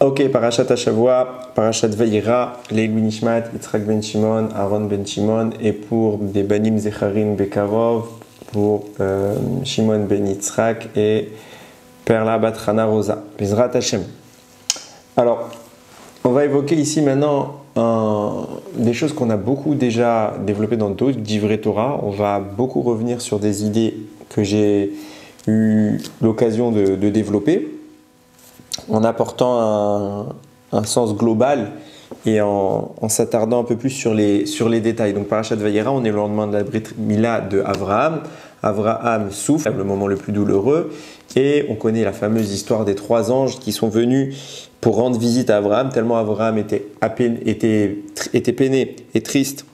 Ok, Parashat Hashavua, Parashat Vayera, Leilou Nishmat, Yitzhak ben Shimon, Aaron ben Shimon, et pour des Banim Zecharim Bekarov, pour Shimon ben Yitzhak et Perla bat Hana Rosa, Bezrat Hashem. Alors, on va évoquer ici maintenant des choses qu'on a beaucoup déjà développées dans d'autres divrei Torah. On va beaucoup revenir sur des idées que j'ai eu l'occasion de développer, en apportant un sens global et en s'attardant un peu plus sur les détails. Donc, Parashat Vayera, on est le lendemain de la Brit Mila de Avraham. Avraham souffre, le moment le plus douloureux, et on connaît la fameuse histoire des 3 anges qui sont venus pour rendre visite à Avraham, tellement Avraham était peiné et triste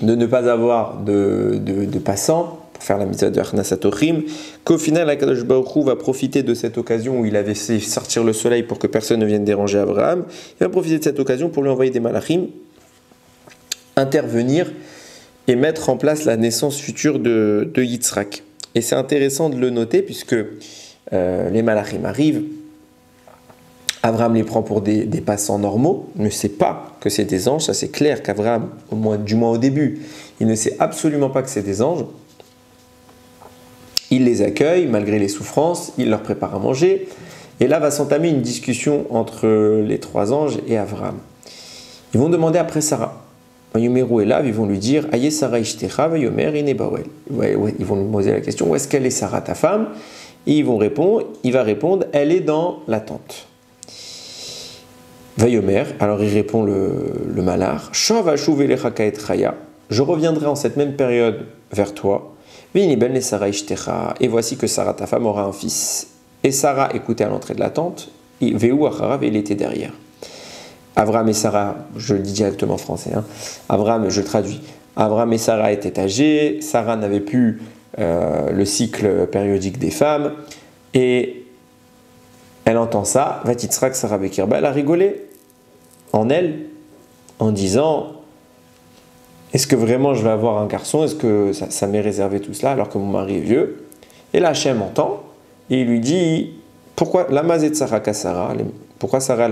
de ne pas avoir de passants pour faire la mitzvah de Achnasat Ochim, qu'au final, Akadosh Baruch Hu va profiter de cette occasion où il avait fait sortir le soleil pour que personne ne vienne déranger Avraham. Il va profiter de cette occasion pour lui envoyer des malachim, intervenir et mettre en place la naissance future de Yitzhak. Et c'est intéressant de le noter puisque les malachim arrivent, Avraham les prend pour des passants normaux, ne sait pas que c'est des anges, ça c'est clair qu'Avraham, du moins au début, il ne sait absolument pas que c'est des anges. Il les accueille malgré les souffrances, il leur prépare à manger, et là va s'entamer une discussion entre les 3 anges et Avraham. Ils vont demander après Sarah. Vayomeru Elav, ils vont lui dire Aye Sarah ishtecha vayomer ine bawel. Ils vont lui poser la question où est-ce qu'elle est Sarah ta femme? Et il va répondre elle est dans la tente. Vayomer, alors il répond le malach Shav ashuv elecha ka'et chaya. Je reviendrai en cette même période vers toi. Vini ben le Sarah ishtecha. Et voici que Sarah ta femme aura un fils. Et Sarah écoutait à l'entrée de la tente. Et Veu acharav, il était derrière. Avraham et Sarah, je le dis directement en français, Avraham, je le traduis. Avraham et Sarah étaient âgés, Sarah n'avait plus le cycle périodique des femmes, et elle entend ça, Vatitzrak Sarah Bekirba, elle a rigolé en elle, en disant est-ce que vraiment je vais avoir un garçon, est-ce que ça m'est réservé tout cela alors que mon mari est vieux? Et là Hachem entend, et il lui dit pourquoi la mazet Sarah Kassara, pourquoi Sarah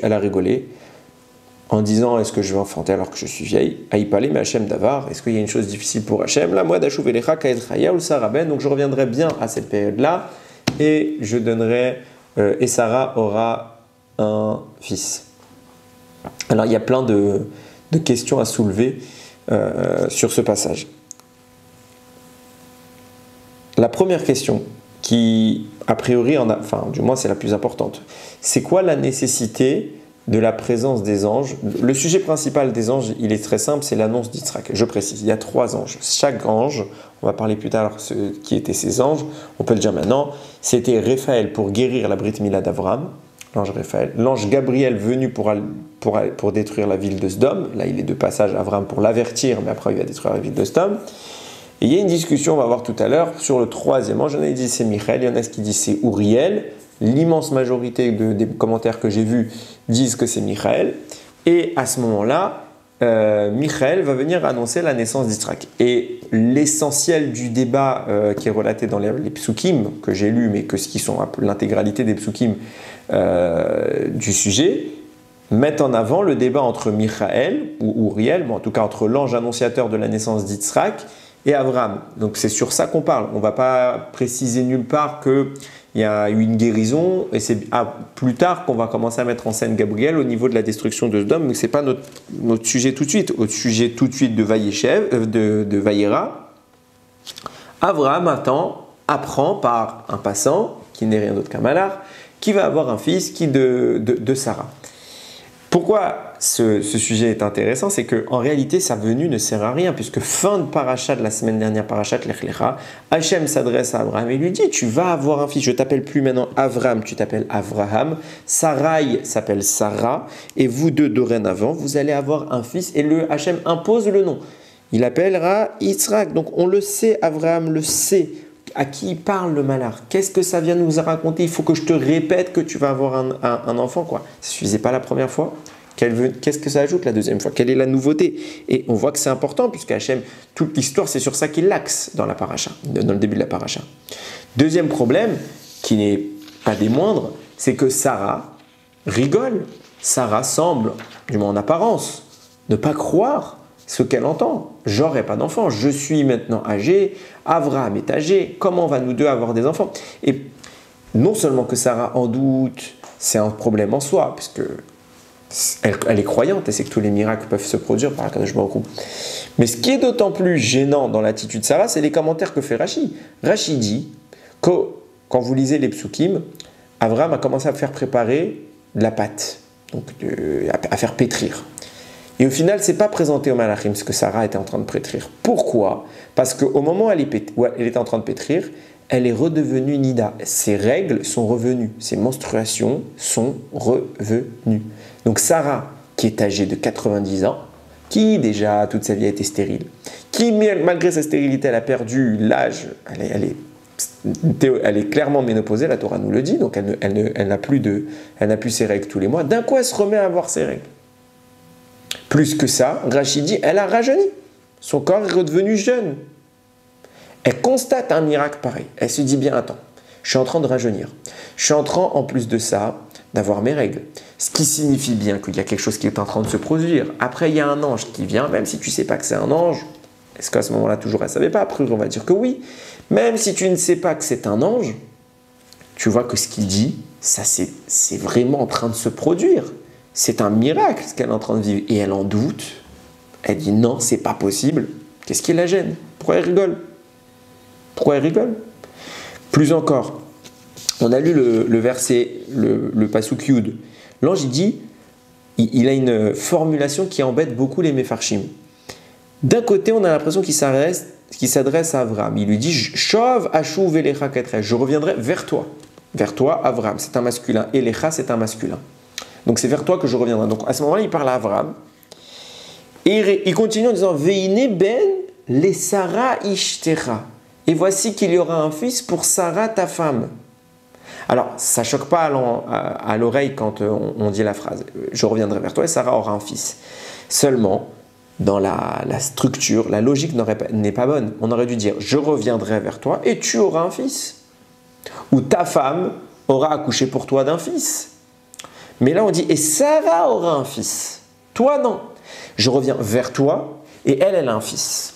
elle a rigolé en disant est-ce que je vais enfanter alors que je suis vieille? Aïpalé mais Hachem Davar, est-ce qu'il y a une chose difficile pour Hachem? La moi d'Achuvelecha Kaed Chaya ou Sarah Ben, donc je reviendrai bien à cette période-là et je donnerai et Sarah aura un fils. Alors il y a plein de questions à soulever sur ce passage. La première question qui, a priori, du moins c'est la plus importante. C'est quoi la nécessité de la présence des anges? Le sujet principal des anges, il est très simple, c'est l'annonce d'Yitzhak. Je précise, il y a 3 anges. Chaque ange, on va parler plus tard qui étaient ces anges, on peut le dire maintenant, c'était Raphaël pour guérir la Brit Mila d'Avraham, l'ange Raphaël, l'ange Gabriel venu pour détruire la ville de Sdom, là il est de passage à Avraham pour l'avertir, mais après il va détruire la ville de Sdom. Et il y a une discussion, on va voir tout à l'heure, sur le 3e ange. Il y en a qui disent c'est Michael, il y en a qui disent c'est Uriel. L'immense majorité des commentaires que j'ai vus disent que c'est Michael. Et à ce moment-là, Michael va venir annoncer la naissance d'Yitzhak. Et l'essentiel du débat qui est relaté dans les psukim, que j'ai lus, mais qui sont l'intégralité des psukim du sujet, mettent en avant le débat entre Michael ou Uriel, en tout cas entre l'ange annonciateur de la naissance d'Yitzhak, et Avraham. Donc c'est sur ça qu'on parle. On ne va pas préciser nulle part qu'il y a eu une guérison et c'est plus tard qu'on va commencer à mettre en scène Gabriel au niveau de la destruction de Sodome, mais ce n'est pas notre sujet tout de suite. Au sujet tout de suite de Vayera, Avraham apprend par un passant, qui n'est rien d'autre qu'un malach, qui va avoir un fils de Sarah. Pourquoi ce sujet est intéressant? C'est qu'en réalité, sa venue ne sert à rien, puisque fin de parachat de la semaine dernière, parachat Lech Lecha, Hachem s'adresse à Abraham et lui dit tu vas avoir un fils, je t'appelle plus maintenant Avram, tu t'appelles Avraham, Sarai s'appelle Sarah, et vous deux dorénavant, vous allez avoir un fils, et Hachem impose le nom. Il appellera Yitzhak, donc on le sait, Avraham le sait. À qui parle le malach? Qu'est-ce que ça vient nous raconter? Il faut que je te répète que tu vas avoir un enfant, quoi. Ça ne suffisait pas la première fois. Qu'est-ce que ça ajoute la deuxième fois? Quelle est la nouveauté? Et on voit que c'est important, puisque Hachem, toute l'histoire, c'est sur ça qu'il l'axe dans la paracha, dans le début de la paracha. Deuxième problème, qui n'est pas des moindres, c'est que Sarah, rigole. Sarah semble, du moins en apparence, ne pas croire ce qu'elle entend. J'aurai pas d'enfant, je suis maintenant âgé, Abraham est âgé, comment on va nous deux avoir des enfants? Et non seulement que Sarah en doute, c'est un problème en soi, puisque elle est croyante et c'est que tous les miracles peuvent se produire par Akadosh Baruch Hu. Mais ce qui est d'autant plus gênant dans l'attitude de Sarah, c'est les commentaires que fait Rashi. Rashi dit que quand vous lisez les psukim, Abraham a commencé à faire préparer de la pâte, donc à faire pétrir. Et au final, ce n'est pas présenté au Malachim ce que Sarah était en train de pétrir. Pourquoi? Parce qu'au moment où elle était en train de pétrir, elle est redevenue Nida. Ses règles sont revenues, ses menstruations sont revenues. Donc Sarah, qui est âgée de 90 ans, qui déjà toute sa vie a été stérile, qui malgré sa stérilité, elle a perdu l'âge, elle est clairement ménopausée, la Torah nous le dit, donc elle n'a plus ses règles tous les mois. D'un coup, elle se remet à avoir ses règles. Plus que ça, Rashi dit, elle a rajeuni. Son corps est redevenu jeune. Elle constate un miracle pareil. Elle se dit bien, attends, je suis en train de rajeunir. Je suis en train, en plus de ça, d'avoir mes règles. Ce qui signifie bien qu'il y a quelque chose qui est en train de se produire. Après, il y a un ange qui vient, même si tu ne sais pas que c'est un ange. Est-ce qu'à ce moment-là, toujours, elle ne savait pas? Après, on va dire que oui. Même si tu ne sais pas que c'est un ange, tu vois que ce qu'il dit, ça c'est vraiment en train de se produire. C'est un miracle ce qu'elle est en train de vivre. Et elle en doute. Elle dit non, c'est pas possible. Qu'est-ce qui la gêne? Pourquoi elle rigole? Pourquoi elle rigole? Plus encore, on a lu le verset, le pasuk Yud. L'ange, il dit, il a une formulation qui embête beaucoup les Mefarshim. D'un côté, on a l'impression qu'il s'adresse à Abraham. Il lui dit, Shov ashuv elecha ketre, je reviendrai vers toi. Vers toi, Abraham, c'est un masculin. Elecha, c'est un masculin. Donc c'est vers toi que je reviendrai. Donc à ce moment-là, il parle à Abraham. Et il continue en disant, Veine ben le Sarah ishtera. Et voici qu'il y aura un fils pour Sarah, ta femme. Alors, ça ne choque pas à l'oreille quand on dit la phrase. Je reviendrai vers toi et Sarah aura un fils. Seulement, dans la structure, la logique n'est pas bonne. On aurait dû dire, je reviendrai vers toi et tu auras un fils. Ou ta femme aura accouché pour toi d'un fils. Mais là, on dit, et Sarah aura un fils. Toi, non. Je reviens vers toi et elle a un fils.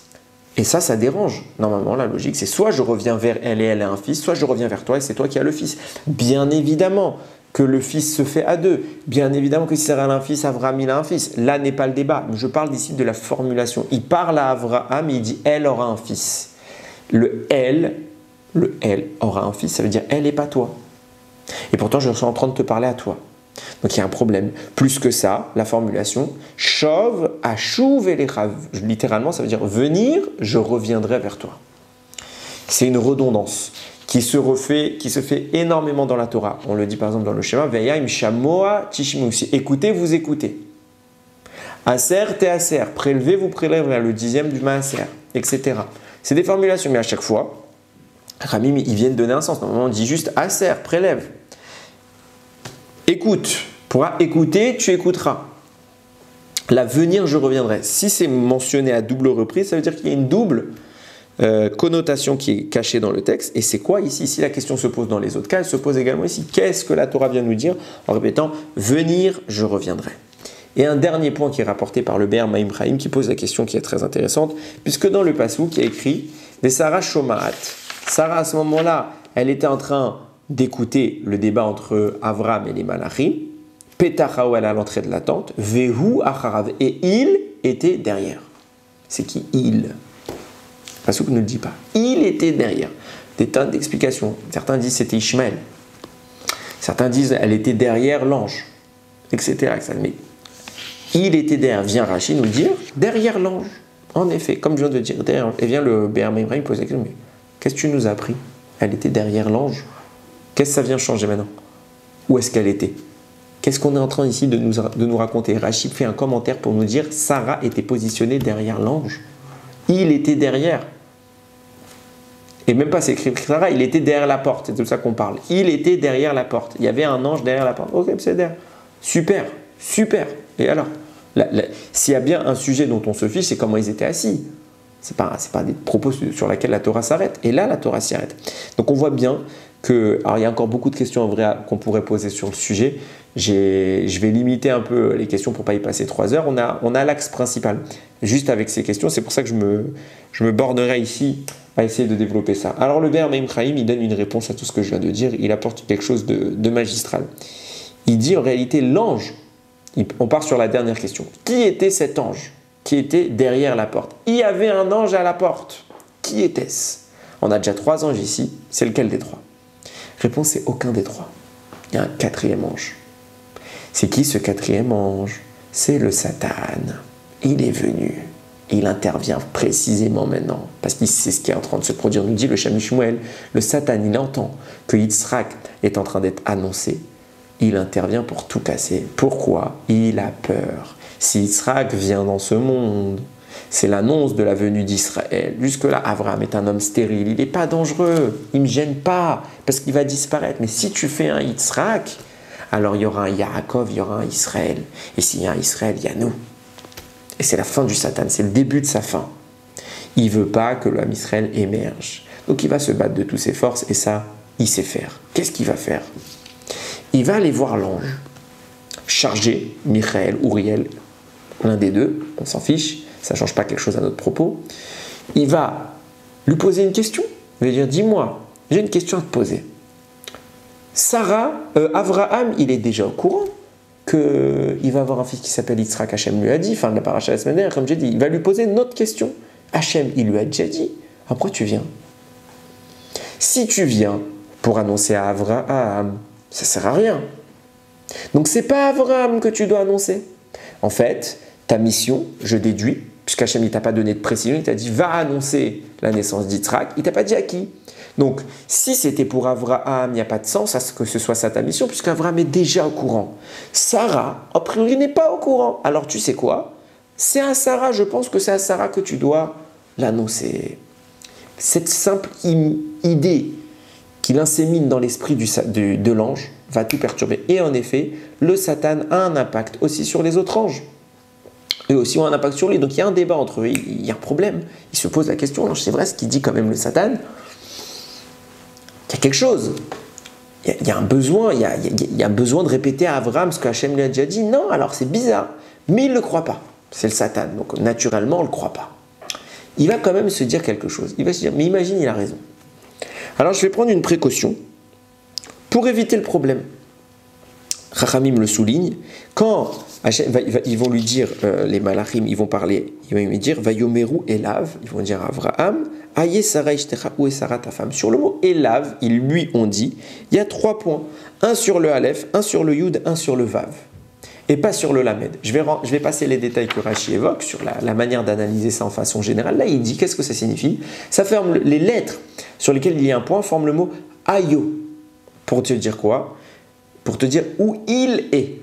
Et ça dérange. Normalement, la logique, c'est soit je reviens vers elle et elle a un fils, soit je reviens vers toi et c'est toi qui as le fils. Bien évidemment que le fils se fait à deux. Bien évidemment que si Sarah a un fils, Abraham il a un fils. Là n'est pas le débat. Je parle ici de la formulation. Il parle à Abraham et il dit elle aura un fils. Le elle aura un fils, ça veut dire elle et pas toi. Et pourtant, je suis en train de te parler à toi. Donc il y a un problème. Plus que ça, la formulation Shov ashuv elecha. Littéralement, ça veut dire venir, je reviendrai vers toi. C'est une redondance qui se fait énormément dans la Torah. On le dit par exemple dans le schéma Veyaim shamoa tishmu. Écoutez, vous écoutez. Aser te aser. Prélevez, vous prélèverez le 10e du maaser, etc. C'est des formulations, mais à chaque fois, Ramim, ils viennent donner un sens. Normalement, on dit juste aser, prélève. Écoute, pourra écouter, tu écouteras. L'avenir, je reviendrai. Si c'est mentionné à double reprise, ça veut dire qu'il y a une double connotation qui est cachée dans le texte. Et c'est quoi ici? Si la question se pose dans les autres cas, elle se pose également ici. Qu'est-ce que la Torah vient nous dire en répétant « venir, je reviendrai ». Et un dernier point qui est rapporté par le Be'er Maim Chaim qui pose la question qui est très intéressante, puisque dans le passouk, il y a écrit « Ve Sarah shomaat ». Sarah, à ce moment-là, elle était en train d'écouter le débat entre Avram et les Malachim. Petachao, elle à l'entrée de la tente. Vehu acharav. Et il était derrière. C'est qui il? Passouk ne le dit pas. Il était derrière. Des tonnes d'explications. Certains disent c'était Ishmaël. Certains disent elle était derrière l'ange, etc. Mais il était derrière. Vient Rashi nous dire derrière l'ange. En effet, comme je viens de dire, derrière. Et vient le Be'er Maim Chaim poser la question, mais qu'est-ce que tu nous as appris? Elle était derrière l'ange. Qu'est-ce que ça vient changer maintenant? Où est-ce qu'elle était? Qu'est-ce qu'on est en train ici de nous raconter? Rachid fait un commentaire pour nous dire Sarah était positionnée derrière l'ange. Il était derrière. Et même pas c'est écrit Sarah, il était derrière la porte. C'est de ça qu'on parle. Il était derrière la porte. Il y avait un ange derrière la porte. Ok, c'est derrière. Super, super. Et alors s'il y a bien un sujet dont on se fiche, c'est comment ils étaient assis. Ce n'est pas des propos sur lesquels la Torah s'arrête. Et là, la Torah s'y arrête. Donc on voit bien que... Alors il y a encore beaucoup de questions en vrai qu'on pourrait poser sur le sujet. Je vais limiter un peu les questions pour ne pas y passer 3 heures. On a l'axe principal. Juste avec ces questions, c'est pour ça que je me bornerai ici à essayer de développer ça. Alors le Be'er Meim Chaim, il donne une réponse à tout ce que je viens de dire. Il apporte quelque chose de magistral. Il dit en réalité l'ange. On part sur la dernière question. Qui était cet ange qui était derrière la porte? Il y avait un ange à la porte. Qui était-ce? On a déjà 3 anges ici. C'est lequel des 3? Réponse, c'est aucun des 3. Il y a un 4e ange. C'est qui ce 4e ange? C'est le Satan. Il est venu. Il intervient précisément maintenant. Parce qu'il sait ce qui est en train de se produire. Nous dit le Shami Shmuel. Le Satan, il entend que Yitzhak est en train d'être annoncé. Il intervient pour tout casser. Pourquoi? Il a peur. Si Yitzhak vient dans ce monde, c'est l'annonce de la venue d'Israël. Jusque-là, Abraham est un homme stérile. Il n'est pas dangereux. Il ne me gêne pas parce qu'il va disparaître. Mais si tu fais un Yitzhak, alors il y aura un Yaakov, il y aura un Israël. Et s'il y a un Israël, il y a nous. Et c'est la fin du Satan. C'est le début de sa fin. Il ne veut pas que l'homme Israël émerge. Donc il va se battre de toutes ses forces. Et ça, il sait faire. Qu'est-ce qu'il va faire? Il va aller voir l'ange, chargé, Michael, Uriel, l'un des deux, on s'en fiche, ça ne change pas quelque chose à notre propos. Il va lui poser une question, il va dire, dis-moi, j'ai une question à te poser. Avraham, il est déjà au courant qu'il va avoir un fils qui s'appelle Yitzhak, Hachem lui a dit, fin de la paracha la semaine dernière, comme j'ai dit, il va lui poser une autre question. Hachem, il lui a déjà dit, pourquoi tu viens? Si tu viens pour annoncer à Avraham, ça ne sert à rien. Donc ce n'est pas Avraham que tu dois annoncer. En fait, ta mission, je déduis, puisqu'Hachem ne t'a pas donné de précision, il t'a dit va annoncer la naissance d'Yitzhak, il ne t'a pas dit à qui. Donc si c'était pour Avraham, il n'y a pas de sens à ce que ce soit ça ta mission, puisqu'Avraham est déjà au courant. Sarah, a priori, n'est pas au courant. Alors tu sais quoi? C'est à Sarah, je pense que c'est à Sarah que tu dois l'annoncer. Cette simple idée qu'il insémine dans l'esprit de l'ange va tout perturber. Et en effet, le Satan a un impact aussi sur les autres anges. Eux aussi ont un impact sur lui. Donc il y a un débat entre eux, il y a un problème. Il se pose la question, l'ange, c'est vrai ce qu'il dit quand même le Satan. Il y a quelque chose. Il y a un besoin, il y a besoin de répéter à Abraham ce que Hachem lui a déjà dit. Non, alors c'est bizarre. Mais il ne le croit pas. C'est le Satan. Donc naturellement, on ne le croit pas. Il va quand même se dire quelque chose. Il va se dire, mais imagine, il a raison. Alors je vais prendre une précaution pour éviter le problème. Chachamim le souligne, quand ils vont lui dire, les malachim, ils vont lui dire, Vayomeru Elav, ils vont dire à Avraham, Aye Sarah Ishtecha, où est Sarah ta femme? Sur le mot Elav, ils lui ont dit, il y a 3 points, un sur le Aleph, un sur le Yud, un sur le Vav, et pas sur le Lamed. Je vais passer les détails que Rashi évoque sur la manière d'analyser ça en façon générale. Là, il dit, qu'est-ce que ça signifie? Ça forme les lettres sur lesquelles il y a un point, forment le mot Ayo. Pour te dire quoi? Pour te dire où il est.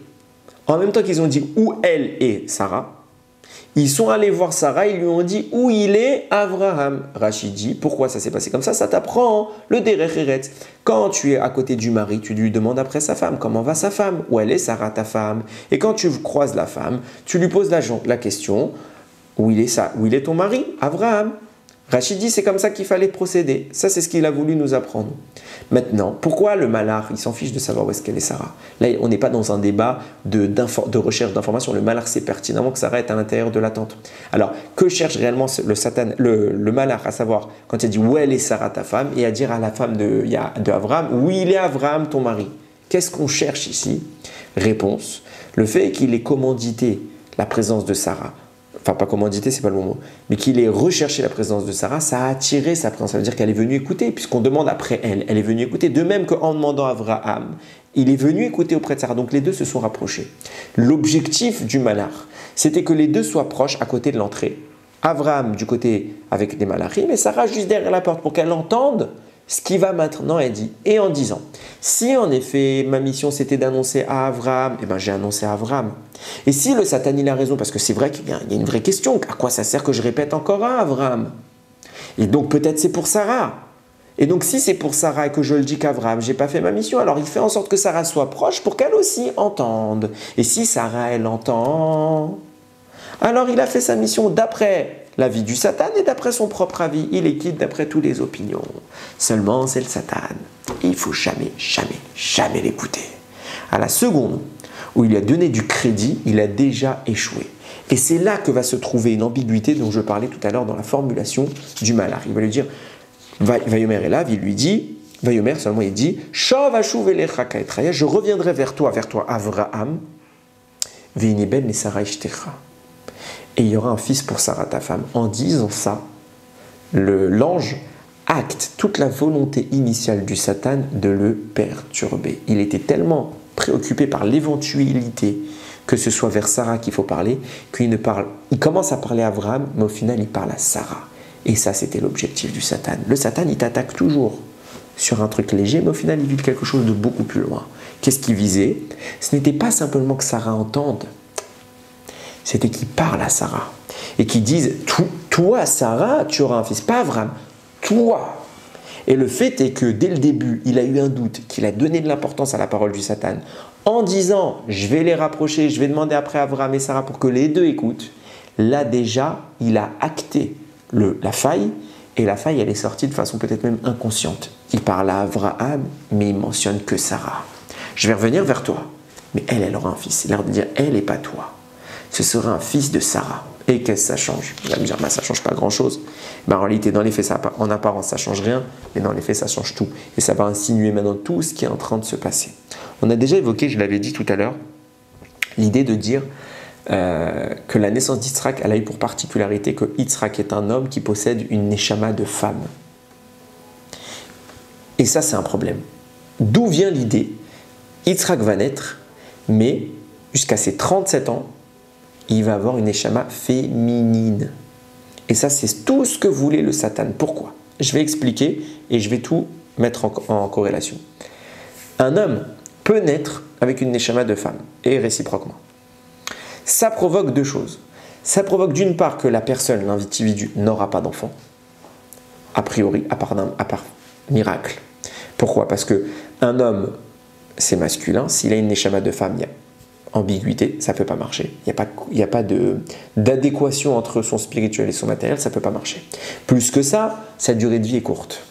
En même temps qu'ils ont dit où elle est, Sarah, ils sont allés voir Sarah, ils lui ont dit où il est, Avraham. Rachid dit, pourquoi ça s'est passé comme ça? Ça t'apprend le Derech Eretz. Quand tu es à côté du mari, tu lui demandes après sa femme, comment va sa femme? Où elle est, Sarah, ta femme? Et quand tu croises la femme, tu lui poses la question, où il est ton mari, Avraham? Rachid dit, c'est comme ça qu'il fallait procéder. Ça, c'est ce qu'il a voulu nous apprendre. Maintenant, pourquoi le malach, il s'en fiche de savoir où est-ce qu'elle est Sarah? Là, on n'est pas dans un débat de recherche d'informations. Le malach sait pertinemment que Sarah est à l'intérieur de la tente. Alors, que cherche réellement le malach à savoir quand il dit où elle est Sarah, ta femme, et à dire à la femme de Avraham, où il est Avraham, ton mari? Qu'est-ce qu'on cherche ici? Réponse, le fait qu'il ait commandité la présence de Sarah, enfin pas commandité, c'est pas le bon mot, mais qu'il ait recherché la présence de Sarah, ça a attiré sa présence. Ça veut dire qu'elle est venue écouter, puisqu'on demande après elle, elle est venue écouter. De même qu'en demandant à Avraham, il est venu écouter auprès de Sarah. Donc les deux se sont rapprochés. L'objectif du malach, c'était que les deux soient proches à côté de l'entrée. Avraham du côté avec des malachim et Sarah juste derrière la porte pour qu'elle entende ce qui va maintenant être dit. Et en disant, si en effet ma mission c'était d'annoncer à Avraham, eh ben j'ai annoncé à Avraham. Et si le Satan il a raison, parce que c'est vrai qu'il y a une vraie question, à quoi ça sert que je répète encore à Avraham? Et donc peut-être c'est pour Sarah. Et donc si c'est pour Sarah et que je le dis qu'Avraham, j'ai pas fait ma mission, alors il fait en sorte que Sarah soit proche pour qu'elle aussi entende. Et si Sarah elle entend, alors il a fait sa mission d'après l'avis du Satan et d'après son propre avis. Il est quitte d'après toutes les opinions. Seulement, c'est le Satan. Il ne faut jamais, jamais, jamais l'écouter. À la seconde où il a donné du crédit, il a déjà échoué. Et c'est là que va se trouver une ambiguïté dont je parlais tout à l'heure dans la formulation du malar. Il va lui dire, Vayomer Elav, il lui dit, Vayomer seulement il dit, Shav ashuv elecha ka'etraya, je reviendrai vers toi Avraham, ve'hine ben lesara ishtecha. Et il y aura un fils pour Sarah ta femme. En disant ça, l'ange acte toute la volonté initiale du Satan de le perturber. Il était tellement préoccupé par l'éventualité que ce soit vers Sarah qu'il faut parler, il commence à parler à Abraham, mais au final il parle à Sarah. Et ça c'était l'objectif du Satan. Le Satan il t'attaque toujours sur un truc léger, mais au final il vise quelque chose de beaucoup plus loin. Qu'est-ce qu'il visait? Ce n'était pas simplement que Sarah entende, c'était qu'il parle à Sarah et qu'il dise, toi Sarah, tu auras un fils, pas Abraham, toi. Et le fait est que dès le début, il a eu un doute, qu'il a donné de l'importance à la parole du Satan, en disant, je vais les rapprocher, je vais demander après à Abraham et Sarah pour que les deux écoutent. Là déjà, il a acté la faille, et la faille, elle est sortie de façon peut-être même inconsciente. Il parle à Abraham, mais il mentionne que Sarah. Je vais revenir vers toi, mais elle aura un fils. C'est l'heure de dire, elle et pas toi. Ce sera un fils de Sarah. Et qu'est-ce que ça change? Vous allez me dire, ça ne change pas grand-chose. En réalité, dans les faits, en apparence, ça ne change rien, mais dans les faits, ça change tout. Et ça va insinuer maintenant tout ce qui est en train de se passer. On a déjà évoqué, je l'avais dit tout à l'heure, l'idée de dire que la naissance d'Yitzhak, elle a eu pour particularité que Yitzhak est un homme qui possède une neshama de femme. Et ça, c'est un problème. D'où vient l'idée? Yitzhak va naître, mais jusqu'à ses 37 ans, il va avoir une neshama féminine. Et ça, c'est tout ce que voulait le Satan. Pourquoi? Je vais expliquer et je vais tout mettre en corrélation. Un homme peut naître avec une neshama de femme, et réciproquement. Ça provoque deux choses. Ça provoque d'une part que la personne, l'individu, n'aura pas d'enfant, a priori, à part miracle. Pourquoi? Parce qu'un homme, c'est masculin. S'il a une neshama de femme, il y a ambiguïté, ça ne peut pas marcher. Il n'y a pas d'adéquation entre son spirituel et son matériel, ça ne peut pas marcher. Plus que ça, sa durée de vie est courte.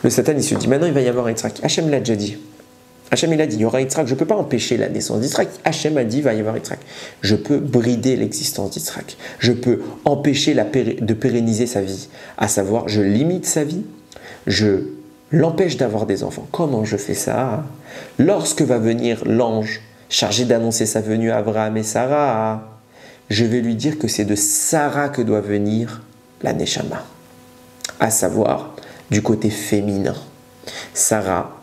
Le Satan, il se dit, maintenant il va y avoir Yitzhak. Hachem l'a déjà dit. Hachem, il a dit, il y aura Yitzhak. Je ne peux pas empêcher la naissance d'Yitzhak. Hachem a dit, il va y avoir Yitzhak. Je peux brider l'existence d'Yitzhak. Je peux empêcher de pérenniser sa vie. À savoir, je limite sa vie. Je l'empêche d'avoir des enfants. Comment je fais ça? Lorsque va venir l'ange chargé d'annoncer sa venue à Abraham et Sarah, je vais lui dire que c'est de Sarah que doit venir la neshama, à savoir du côté féminin. Sarah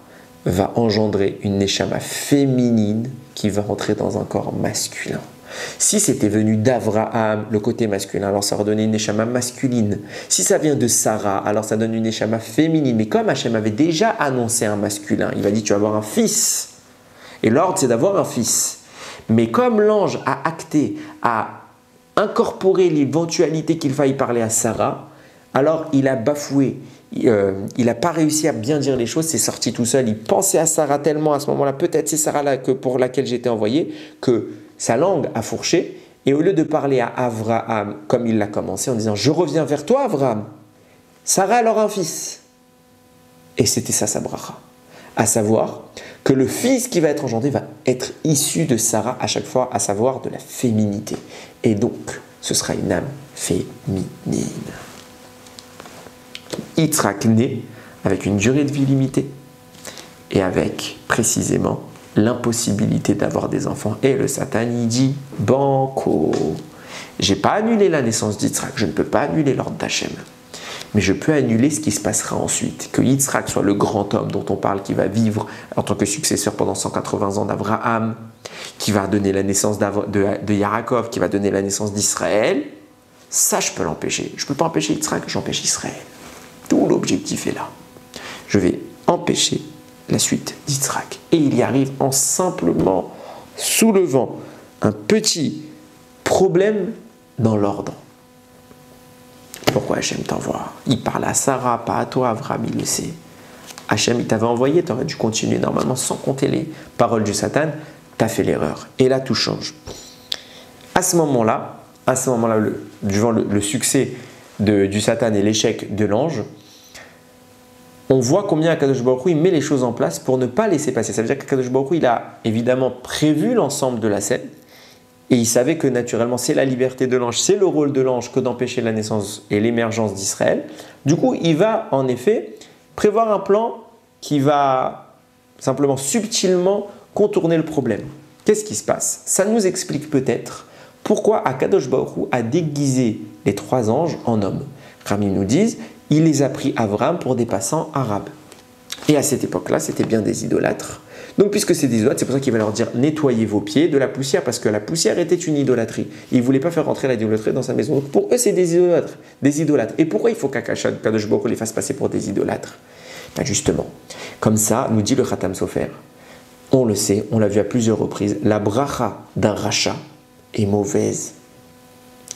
va engendrer une neshama féminine qui va entrer dans un corps masculin. Si c'était venu d'Avraham, le côté masculin, alors ça redonnait une neshama masculine. Si ça vient de Sarah, alors ça donne une neshama féminine. Mais comme Hachem avait déjà annoncé un masculin, il va dire tu vas avoir un fils. Et l'ordre, c'est d'avoir un fils. Mais comme l'ange a acté, a incorporé l'éventualité qu'il faille parler à Sarah, alors il a bafoué. Il n'a pas réussi à bien dire les choses, c'est sorti tout seul. Il pensait à Sarah tellement à ce moment-là, peut-être c'est Sarah là pour laquelle j'étais envoyé, que sa langue a fourché. Et au lieu de parler à Avraham, comme il l'a commencé, en disant « Je reviens vers toi, Avraham », Sarah alors un fils. Et c'était ça sa bracha. À savoir que le fils qui va être engendré va être issu de Sarah à chaque fois, à savoir de la féminité. Et donc, ce sera une âme féminine. Yitzhak naît avec une durée de vie limitée et avec précisément l'impossibilité d'avoir des enfants. Et le Satan, il dit « Banco, j'ai pas annulé la naissance d'Yitzhak, je ne peux pas annuler l'ordre d'Hachem. Mais je peux annuler ce qui se passera ensuite. Que Yitzhak soit le grand homme dont on parle, qui va vivre en tant que successeur pendant 180 ans d'Abraham, qui va donner la naissance de Yaakov, qui va donner la naissance d'Israël, ça je peux l'empêcher. Je ne peux pas empêcher Yitzhak, j'empêche Israël. Tout l'objectif est là. Je vais empêcher la suite d'Yitzhak. Et il y arrive en simplement soulevant un petit problème dans l'ordre. Pourquoi Hachem t'envoie? Il parle à Sarah, pas à toi, Avraham, il le sait. Hachem, il t'avait envoyé, tu aurais dû continuer normalement sans compter les paroles du Satan. Tu as fait l'erreur. Et là, tout change. À ce moment-là, à ce moment-là, devant le succès du Satan et l'échec de l'ange, on voit combien Akadosh Baruch Hu il met les choses en place pour ne pas laisser passer. Ça veut dire qu'Akadosh Baruch Hu il a évidemment prévu l'ensemble de la scène et il savait que naturellement c'est la liberté de l'ange, c'est le rôle de l'ange que d'empêcher la naissance et l'émergence d'Israël. Du coup, il va en effet prévoir un plan qui va simplement subtilement contourner le problème. Qu'est-ce qui se passe? Ça nous explique peut-être pourquoi Akadosh Baruch Hu a déguisé les 3 anges en hommes. Rami nous disent, il les a pris Avram pour des passants arabes. Et à cette époque-là, c'était bien des idolâtres. Donc puisque c'est des idolâtres, c'est pour ça qu'il va leur dire nettoyez vos pieds de la poussière, parce que la poussière était une idolâtrie. Il ne voulait pas faire rentrer l'idolâtrie dans sa maison. Donc pour eux, c'est des idolâtres. Des idolâtres. Et pourquoi il faut qu'Akadosh Baruch Hu les fasse passer pour des idolâtres? Ben justement, comme ça, nous dit le Khatam Sofer, on le sait, on l'a vu à plusieurs reprises, la bracha d'un rachat est mauvaise.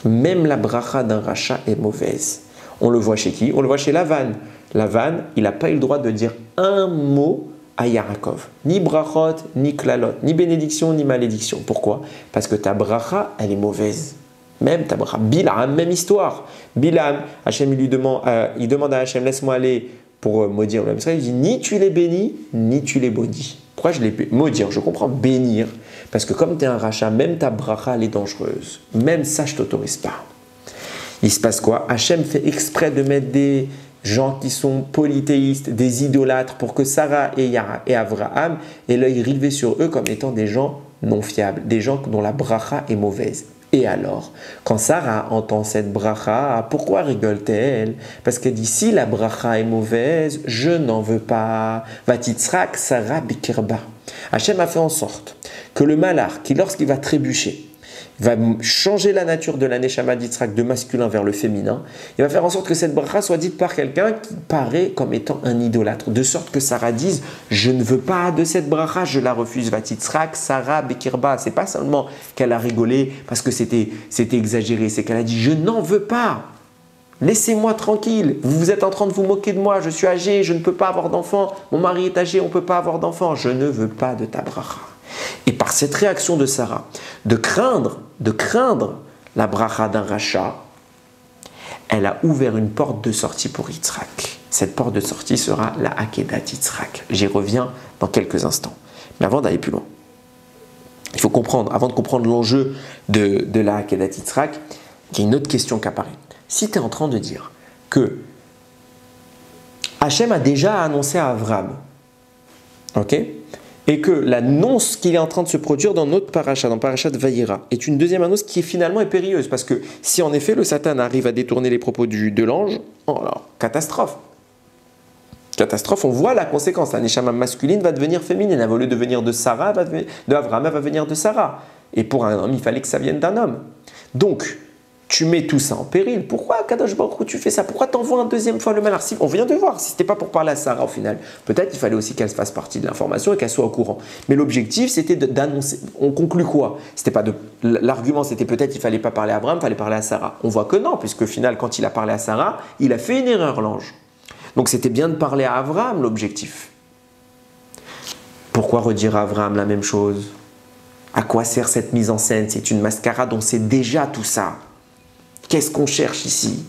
Même la bracha d'un rachat est mauvaise. On le voit chez qui? On le voit chez Lavan. Lavan, il n'a pas eu le droit de dire un mot à Yaakov. Ni brachot, ni klalot, ni bénédiction, ni malédiction. Pourquoi? Parce que ta bracha, elle est mauvaise. Même ta bracha. Bilam, même histoire. Bilam, Hachem, il demande à Hachem, laisse-moi aller pour maudire le Israël. Il dit, ni tu les bénis, ni tu les maudis. Pourquoi je les maudire? Je comprends bénir. Parce que comme tu es un rachat, même ta bracha, elle est dangereuse. Même ça, je ne t'autorise pas. Il se passe quoi? Hachem fait exprès de mettre des gens qui sont polythéistes, des idolâtres, pour que Sarah et Avraham aient l'œil rivé sur eux comme étant des gens non fiables, des gens dont la bracha est mauvaise. Et alors, quand Sarah entend cette bracha, pourquoi rigole-t-elle? Parce qu'elle dit, si la bracha est mauvaise, je n'en veux pas. Vatitzrak Sarah bikirba. Hachem a fait en sorte que le malach, qui lorsqu'il va trébucher, va changer la nature de la Neshama d'Yitzhak de masculin vers le féminin. Il va faire en sorte que cette bracha soit dite par quelqu'un qui paraît comme étant un idolâtre. De sorte que Sarah dise, je ne veux pas de cette bracha, je la refuse. Vatitzrak, Sarah, Bekirba. C'est pas seulement qu'elle a rigolé parce que c'était exagéré, c'est qu'elle a dit, je n'en veux pas. Laissez-moi tranquille, vous êtes en train de vous moquer de moi, je suis âgé, je ne peux pas avoir d'enfant, mon mari est âgé, on ne peut pas avoir d'enfant, je ne veux pas de ta bracha. Et par cette réaction de Sarah, de craindre la bracha d'un rachat, elle a ouvert une porte de sortie pour Yitzhak. Cette porte de sortie sera la Akedat Yitzhak. J'y reviens dans quelques instants. Mais avant d'aller plus loin, il faut comprendre, avant de comprendre l'enjeu de la Akedat Yitzhak, il y a une autre question qui apparaît. Si tu es en train de dire que Hachem a déjà annoncé à Avram, ok, et que l'annonce qui est en train de se produire dans notre paracha, dans Parashat Vayera, est une deuxième annonce qui finalement est périlleuse, parce que si en effet le Satan arrive à détourner les propos de l'ange, oh alors, catastrophe. Catastrophe, on voit la conséquence. La Neshama masculine va devenir féminine. Au lieu de venir de Sarah, de Avraham, elle va venir de Sarah. Et pour un homme, il fallait que ça vienne d'un homme. Donc, tu mets tout ça en péril. Pourquoi, Kadosh Baruch Hu, tu fais ça? Pourquoi t'envoies une deuxième fois le malheur? On vient de voir, si c'était pas pour parler à Sarah au final, peut-être il fallait aussi qu'elle fasse partie de l'information et qu'elle soit au courant. Mais l'objectif, c'était d'annoncer. On conclut quoi? C'était pas l'argument, c'était peut-être il fallait pas parler à Abraham, il fallait parler à Sarah. On voit que non, puisque au final, quand il a parlé à Sarah, il a fait une erreur, l'ange. Donc c'était bien de parler à Abraham, l'objectif. Pourquoi redire à Abraham la même chose? À quoi sert cette mise en scène? C'est une mascarade, on sait déjà tout ça. Qu'est-ce qu'on cherche ici?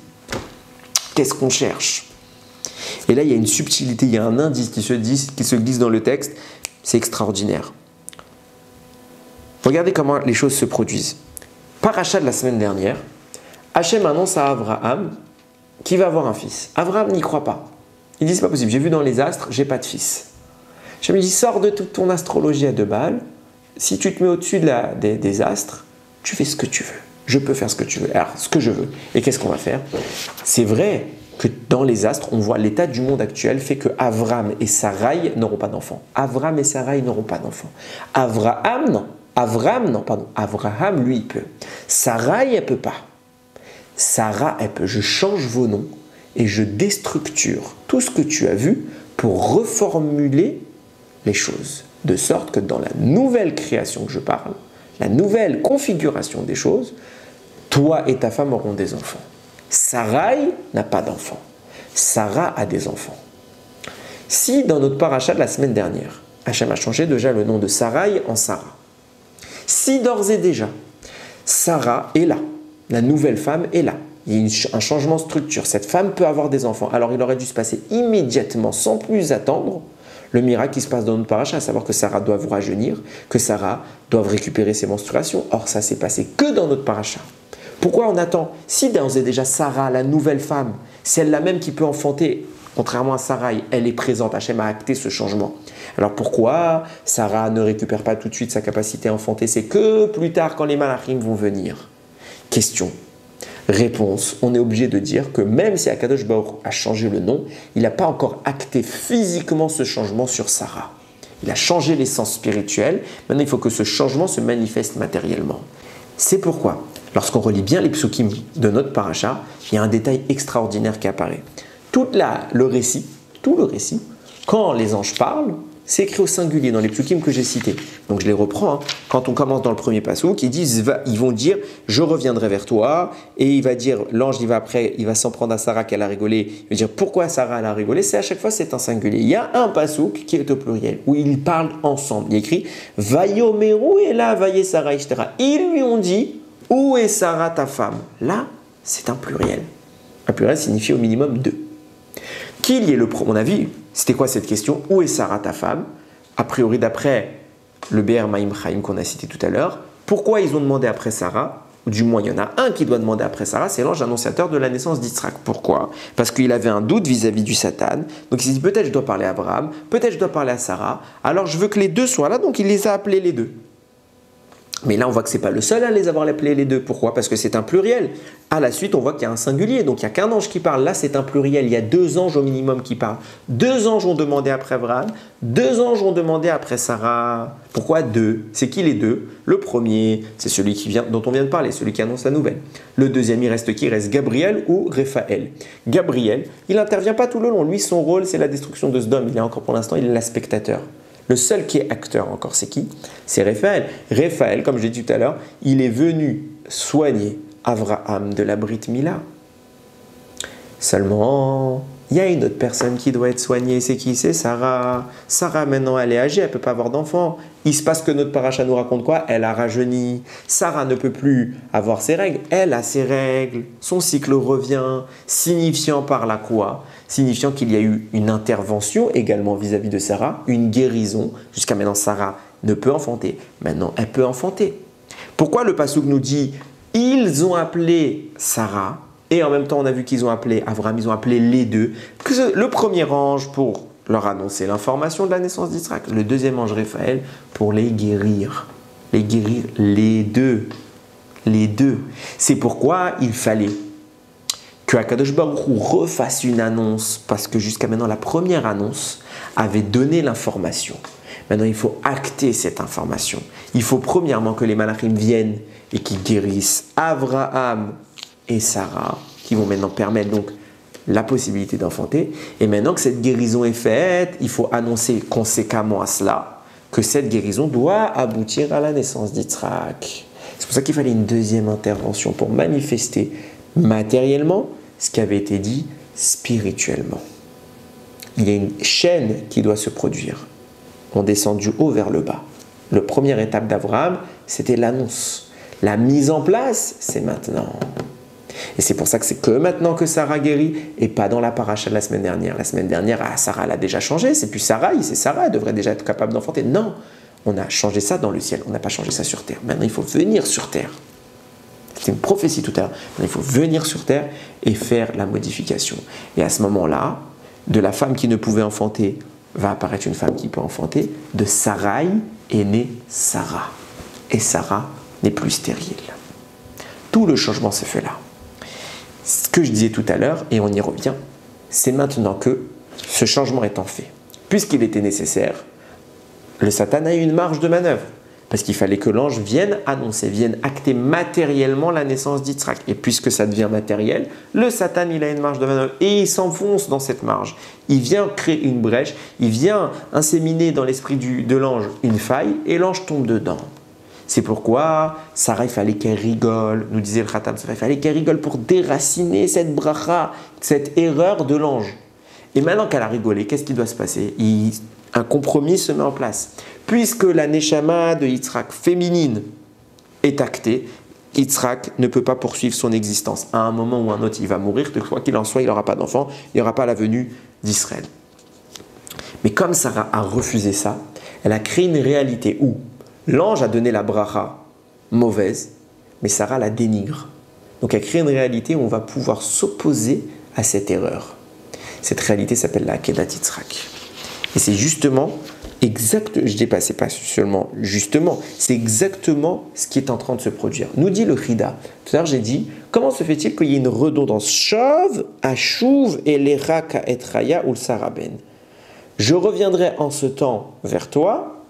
Qu'est-ce qu'on cherche? Et là, il y a une subtilité, il y a un indice qui se glisse dans le texte. C'est extraordinaire. Regardez comment les choses se produisent. Paracha de la semaine dernière, Hachem annonce à Abraham qu'il va avoir un fils. Abraham n'y croit pas. Il dit, c'est pas possible, j'ai vu dans les astres, j'ai pas de fils. Hachem lui dit, sors de toute ton astrologie à 2 balles. Si tu te mets au-dessus des astres, tu fais ce que tu veux. Je peux faire ce que tu veux. Alors, ce que je veux. Et qu'est-ce qu'on va faire? C'est vrai que dans les astres, on voit l'état du monde actuel fait que Avram et Sarai n'auront pas d'enfants. Avram et Sarai n'auront pas d'enfants. Avraham, lui, il peut. Sarai, elle peut pas. Sarah, elle peut. Je change vos noms et je déstructure tout ce que tu as vu pour reformuler les choses. De sorte que dans la nouvelle création que je parle, la nouvelle configuration des choses, toi et ta femme auront des enfants. Sarai n'a pas d'enfants. Sarah a des enfants. Si dans notre paracha de la semaine dernière, Hachem a changé déjà le nom de Sarai en Sarah, si d'ores et déjà, Sarah est là, La nouvelle femme est là. Il y a un changement de structure. Cette femme peut avoir des enfants. Alors il aurait dû se passer immédiatement, sans plus attendre, le miracle qui se passe dans notre paracha, à savoir que Sarah doit rajeunir, que Sarah doit récupérer ses menstruations. Or, ça s'est passé que dans notre paracha. Pourquoi on attend? Si d'ores et déjà Sarah, la nouvelle femme, c'est elle-là même qui peut enfanter, contrairement à Sarai, elle est présente, Hachem a acté ce changement. Alors pourquoi Sarah ne récupère pas tout de suite sa capacité à enfanter? C'est que plus tard, quand les malachim vont venir. Question. Réponse, on est obligé de dire que même si Akadosh Baruch a changé le nom, il n'a pas encore acté physiquement ce changement sur Sarah. Il a changé l'essence spirituelle, maintenant il faut que ce changement se manifeste matériellement. C'est pourquoi, lorsqu'on relit bien les psukim de notre paracha, il y a un détail extraordinaire qui apparaît. Tout le récit, quand les anges parlent, c'est écrit au singulier dans les psukim que j'ai cités. Donc je les reprends. Quand on commence dans le premier passouk, ils vont dire « Je reviendrai vers toi » et il va dire, l'ange il va s'en prendre à Sarah qu'elle a rigolé. Il va dire « Pourquoi Sarah elle a rigolé ?» C'est à chaque fois c'est un singulier. Il y a un passouk qui est au pluriel où ils parlent ensemble. Il est écrit « Vayomeru et là vaye Sarah etc. » Ils lui ont dit « Où est Sarah ta femme ?» Là, c'est un pluriel. Un pluriel signifie au minimum deux. Qu'il y ait on a vu, c'était quoi cette question? Où est Sarah ta femme? A priori, d'après le Be'er Maim Chaim qu'on a cité tout à l'heure, pourquoi ils ont demandé après Sarah? Ou du moins, il y en a un qui doit demander après Sarah, c'est l'ange annonciateur de la naissance d'Yitzhak. Pourquoi? Parce qu'il avait un doute vis-à-vis du Satan. Donc il s'est dit, peut-être je dois parler à Abraham, peut-être je dois parler à Sarah. Alors je veux que les deux soient là, donc il les a appelés les deux. Mais là, on voit que ce n'est pas le seul à les avoir appelés les deux. Pourquoi? Parce que c'est un pluriel. À la suite, on voit qu'il y a un singulier. Donc, il n'y a qu'un ange qui parle. Là, c'est un pluriel. Il y a deux anges au minimum qui parlent. Deux anges ont demandé après Abraham. Deux anges ont demandé après Sarah. Pourquoi deux? C'est qui les deux? Le premier, c'est celui dont on vient de parler, celui qui annonce la nouvelle. Le deuxième, il reste qui? Il reste Gabriel ou Raphaël. Gabriel, il n'intervient pas tout le long. Lui, son rôle, c'est la destruction de Sodome. Il est encore pour l'instant, il est là spectateur. Le seul qui est acteur encore, c'est qui? C'est Raphaël. Raphaël, comme je l'ai dit tout à l'heure, il est venu soigner Abraham de la Brit Mila. Seulement, il y a une autre personne qui doit être soignée. C'est qui? C'est Sarah. Sarah, maintenant, elle est âgée, elle ne peut pas avoir d'enfant. Il se passe que notre paracha nous raconte quoi? Elle a rajeuni. Sarah ne peut plus avoir ses règles. Elle a ses règles. Son cycle revient, signifiant par là quoi? Signifiant qu'il y a eu une intervention également vis-à-vis de Sarah, une guérison. Jusqu'à maintenant, Sarah ne peut enfanter. Maintenant, elle peut enfanter. Pourquoi le passouk nous dit « Ils ont appelé Sarah » et en même temps, on a vu qu'ils ont appelé Abraham, ils ont appelé les deux. Le premier ange pour leur annoncer l'information de la naissance d'Israël. Le deuxième ange Raphaël pour les guérir. Les guérir les deux. Les deux. C'est pourquoi il fallait que Akadosh Baruch Hu refasse une annonce, parce que jusqu'à maintenant, la première annonce avait donné l'information. Maintenant, il faut acter cette information. Il faut premièrement que les malachim viennent et qu'ils guérissent Abraham et Sarah, qui vont maintenant permettre donc la possibilité d'enfanter. Et maintenant que cette guérison est faite, il faut annoncer conséquemment à cela que cette guérison doit aboutir à la naissance d'Yitzhak. C'est pour ça qu'il fallait une deuxième intervention pour manifester matériellement ce qui avait été dit spirituellement. Il y a une chaîne qui doit se produire. On descend du haut vers le bas. La première étape d'Abraham, c'était l'annonce. La mise en place, c'est maintenant. Et c'est pour ça que c'est que maintenant que Sarah guérit et pas dans la paracha de la semaine dernière. La semaine dernière, Sarah elle a déjà changé. C'est plus Sarah, c'est Sarah, elle devrait déjà être capable d'enfanter. Non, on a changé ça dans le ciel. On n'a pas changé ça sur terre. Maintenant, il faut venir sur terre. C'était une prophétie tout à l'heure. Il faut venir sur terre et faire la modification. Et à ce moment-là, de la femme qui ne pouvait enfanter, va apparaître une femme qui peut enfanter. De Sarai est née Sarah. Et Sarah n'est plus stérile. Tout le changement s'est fait là. Ce que je disais tout à l'heure, et on y revient, c'est maintenant que ce changement étant fait, puisqu'il était nécessaire, le Satan a eu une marge de manœuvre. Parce qu'il fallait que l'ange vienne annoncer, vienne acter matériellement la naissance d'Yitzhak. Et puisque ça devient matériel, le Satan, il a une marge de manœuvre et il s'enfonce dans cette marge. Il vient créer une brèche, il vient inséminer dans l'esprit de l'ange une faille et l'ange tombe dedans. C'est pourquoi Sarah, il fallait qu'elle rigole, nous disait le Khatam, il fallait qu'elle rigole pour déraciner cette bracha, cette erreur de l'ange. Et maintenant qu'elle a rigolé, qu'est-ce qui doit se passer? Un compromis se met en place. Puisque la Neshama de Yitzhak féminine est actée, Yitzhak ne peut pas poursuivre son existence. À un moment ou un autre, il va mourir. Quoi qu'il en soit, il n'aura pas d'enfant, il n'y aura pas la venue d'Israël. Mais comme Sarah a refusé ça, elle a créé une réalité où l'ange a donné la bracha mauvaise, mais Sarah la dénigre. Donc elle crée une réalité où on va pouvoir s'opposer à cette erreur. Cette réalité s'appelle la Akedat Yitzhak. Et c'est justement je dis pas, c'est pas seulement justement, c'est exactement ce qui est en train de se produire. Nous dit le Chida. Tout à l'heure, j'ai dit, comment se fait-il qu'il y ait une redondance Shav, Ashuv, et l'Era Ka'etraya ou le Saraben. Je reviendrai en ce temps vers toi,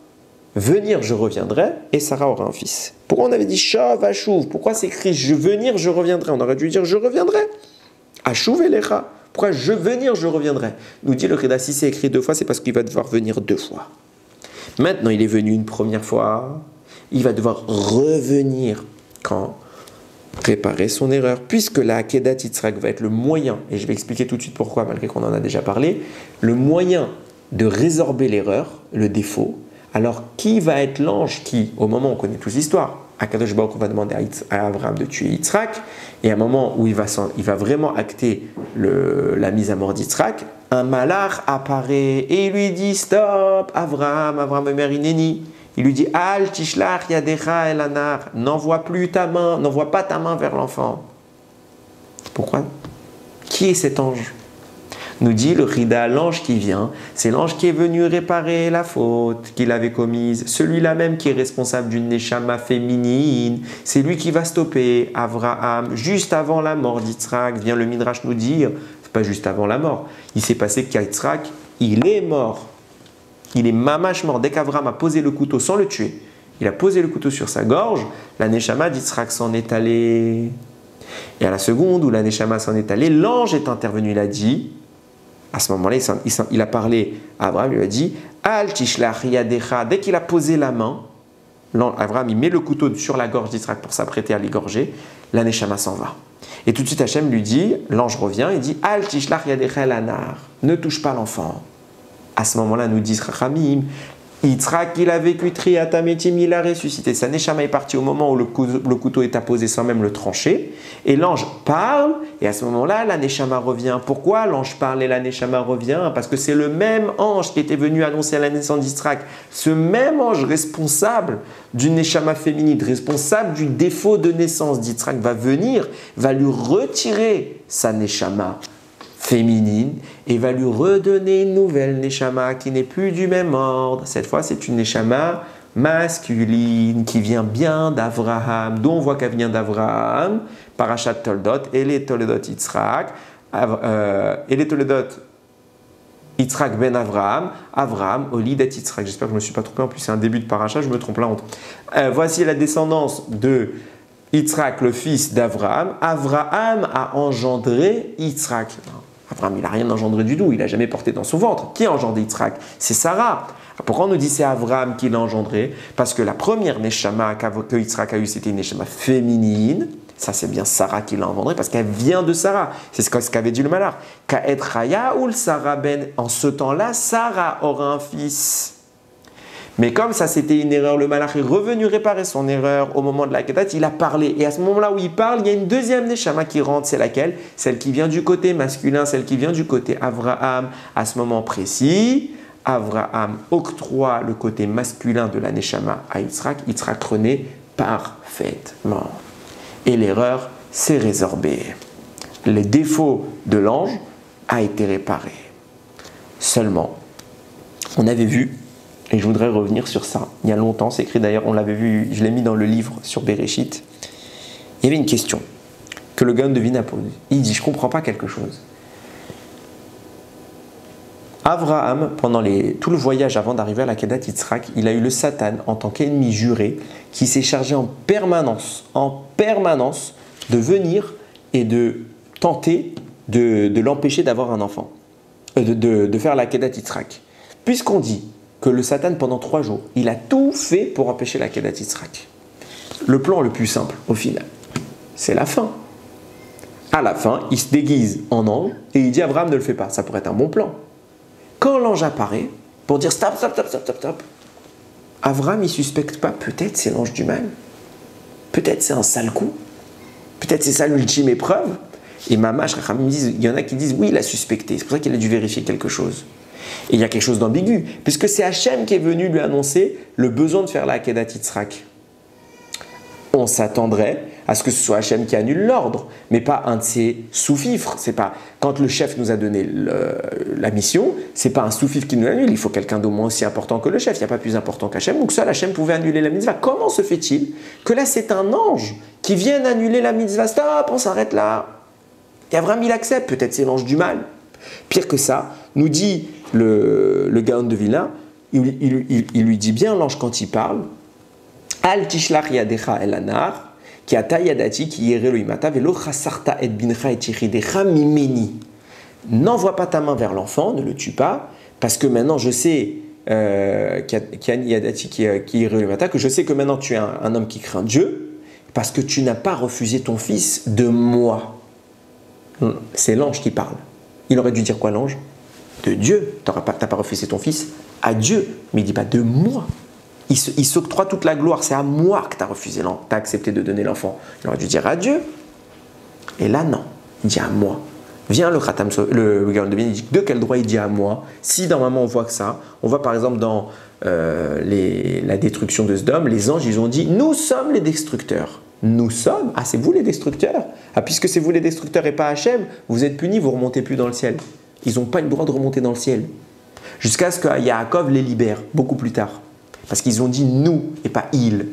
venir je reviendrai, et Sarah aura un fils. Pourquoi on avait dit Shav, Ashuv? Pourquoi c'est écrit je venir, je reviendrai? On aurait dû dire je reviendrai. Ashuv et l'Era. Pourquoi je venir, je reviendrai? Nous dit le Chida, si c'est écrit 2 fois, c'est parce qu'il va devoir venir 2 fois. Maintenant, il est venu une première fois, il va devoir revenir quand? Réparer son erreur. Puisque la Akedat Yitzhak va être le moyen, et je vais expliquer tout de suite pourquoi, malgré qu'on en a déjà parlé, le moyen de résorber l'erreur, le défaut. Alors, qui va être l'ange qui, au moment où on connaît tous l'histoire, Akadosh Baruch Hu va demander à Abraham de tuer Yitzhak, et à un moment où il va vraiment acter la mise à mort d'Yitzhak, un malach apparaît et il lui dit stop, Abraham Merineni. Il lui dit Al tishlach yadecha el anar, n'envoie pas ta main vers l'enfant. Pourquoi? Qui est cet ange? Nous dit le Chida, l'ange qui vient, c'est l'ange qui est venu réparer la faute qu'il avait commise. Celui-là même qui est responsable d'une neshama féminine, c'est lui qui va stopper Abraham juste avant la mort d'Yitzhak. Vient le Midrash nous dire, c'est pas juste avant la mort, il s'est passé qu'Yitzhak, il est mort. Il est mamash mort. Dès qu'Abraham a posé le couteau sans le tuer, il a posé le couteau sur sa gorge, la neshama d'Yitzhak s'en est allée. Et à la seconde où la neshama s'en est allée, l'ange est intervenu, il a dit, à ce moment-là, il a parlé à Abraham, il lui a dit Al tishlach yadecha. Dès qu'il a posé la main, Abraham il met le couteau sur la gorge d'Yitzhak pour s'apprêter à l'égorger, la neshama s'en va. Et tout de suite, Hachem lui dit, l'ange revient et dit Al tishlach yadecha lanar, ne touche pas l'enfant. À ce moment-là, nous dit Chachamim, Yitzhak, il a vécu triatamétim, il a ressuscité. Sa neshama est partie au moment où le couteau est apposé sans même le trancher. Et l'ange parle, et à ce moment-là, la neshama revient. Pourquoi l'ange parle et la neshama revient? Parce que c'est le même ange qui était venu annoncer la naissance d'Yitzhak. Ce même ange responsable d'une neshama féminine, responsable du défaut de naissance d'Yitzhak, va venir, va lui retirer sa neshama féminine et va lui redonner une nouvelle neshama qui n'est plus du même ordre. Cette fois, c'est une neshama masculine qui vient bien d'Avraham, dont on voit qu'elle vient d'Avraham, Parashat Toldot, et les Toldot Yitzhak, et les Toldot Yitzhak ben Avraham, Avraham, Olid et Yitzhak. J'espère que je ne me suis pas trompé, en plus c'est un début de Parashat, je me trompe la honte. Voici la descendance de Yitzhak, le fils d'Avraham. Avraham a engendré Yitzhak. Avraham, il n'a rien engendré du tout, il n'a jamais porté dans son ventre. Qui a engendré Yitzhak? C'est Sarah. Pourquoi on nous dit c'est Avraham qui l'a engendré? Parce que la première neshama que Yitzhak a eue, c'était une neshama féminine. Ça, c'est bien Sarah qui l'a engendré parce qu'elle vient de Sarah. C'est ce qu'avait dit le malach. Ka'et Raya ou le Sarah ben. En ce temps-là, Sarah aura un fils. Mais comme ça, c'était une erreur, le malach est revenu réparer son erreur au moment de la Kedat, il a parlé. Et à ce moment-là où il parle, il y a une deuxième neshama qui rentre. C'est laquelle? Celle qui vient du côté masculin, celle qui vient du côté Avraham. À ce moment précis, Avraham octroie le côté masculin de la neshama à Yitzhak. Yitzhak renaît parfaitement. Et l'erreur s'est résorbée. Le défaut de l'ange a été réparé. Seulement, on avait vu, et je voudrais revenir sur ça, il y a longtemps, c'est écrit d'ailleurs, on l'avait vu, je l'ai mis dans le livre sur Bereshit, il y avait une question que le Gaon de Vilna pose. Il dit, je ne comprends pas quelque chose. Avraham, pendant tout le voyage avant d'arriver à la Kedat Yitzhak, il a eu le Satan en tant qu'ennemi juré qui s'est chargé en permanence de venir et de tenter de l'empêcher d'avoir un enfant, de faire la Kedat Yitzhak. Puisqu'on dit que le Satan, pendant 3 jours, il a tout fait pour empêcher la Kedat Yitzhak. Le plan le plus simple, au final, c'est la fin. À la fin, il se déguise en ange et il dit Abraham ne le fait pas. Ça pourrait être un bon plan. Quand l'ange apparaît, pour dire stop, Abraham, il ne suspecte pas, peut-être c'est l'ange du mal. Peut-être c'est un sale coup. Peut-être c'est ça l'ultime épreuve. Et Mamash, il y en a qui disent oui, il a suspecté. C'est pour ça qu'il a dû vérifier quelque chose. Et il y a quelque chose d'ambigu, puisque c'est Hachem qui est venu lui annoncer le besoin de faire la Akedat Yitzhak. On s'attendrait à ce que ce soit Hachem qui annule l'ordre, mais pas un de ses sous-fifres. C'est pas quand le chef nous a donné la mission, c'est pas un sous-fifre qui nous l'annule. Il faut quelqu'un d'au moins aussi important que le chef. Il n'y a pas plus important qu'Hachem. Donc seul Hachem pouvait annuler la mitzvah. Comment se fait-il que là c'est un ange qui vienne annuler la mitzvah? Stop, on s'arrête là. Et Abraham il accepte. Peut-être c'est l'ange du mal. Pire que ça, nous dit le Gaon de Vilna, il lui dit bien l'ange quand il parle. Al tishlach yadecha el anar, ki ata yadati ki yere lo imata velo chasarta et bincha et tichidecha mimeni. N'envoie pas ta main vers l'enfant, ne le tue pas, parce que maintenant je sais ki yadati ki yere lo imata, que je sais que maintenant tu es un homme qui craint Dieu, parce que tu n'as pas refusé ton fils de moi. C'est l'ange qui parle. Il aurait dû dire quoi l'ange? De Dieu. Tu n'as pas refusé ton fils à Dieu, mais il ne dit pas de moi. Il s'octroie toute la gloire. C'est à moi que tu as refusé, tu as accepté de donner l'enfant. Il aurait dû dire à Dieu. Et là, non. Il dit à moi. Viens le Gaon de Vilna, il dit de quel droit il dit à moi? Si normalement on voit que ça, on voit par exemple dans la destruction de Sodome, les anges ils ont dit nous sommes les destructeurs. Nous sommes? Ah, c'est vous les destructeurs? Ah, puisque c'est vous les destructeurs et pas Hachem, vous êtes punis, vous ne remontez plus dans le ciel. Ils n'ont pas le droit de remonter dans le ciel. Jusqu'à ce que Yaakov les libère, beaucoup plus tard. Parce qu'ils ont dit nous et pas il.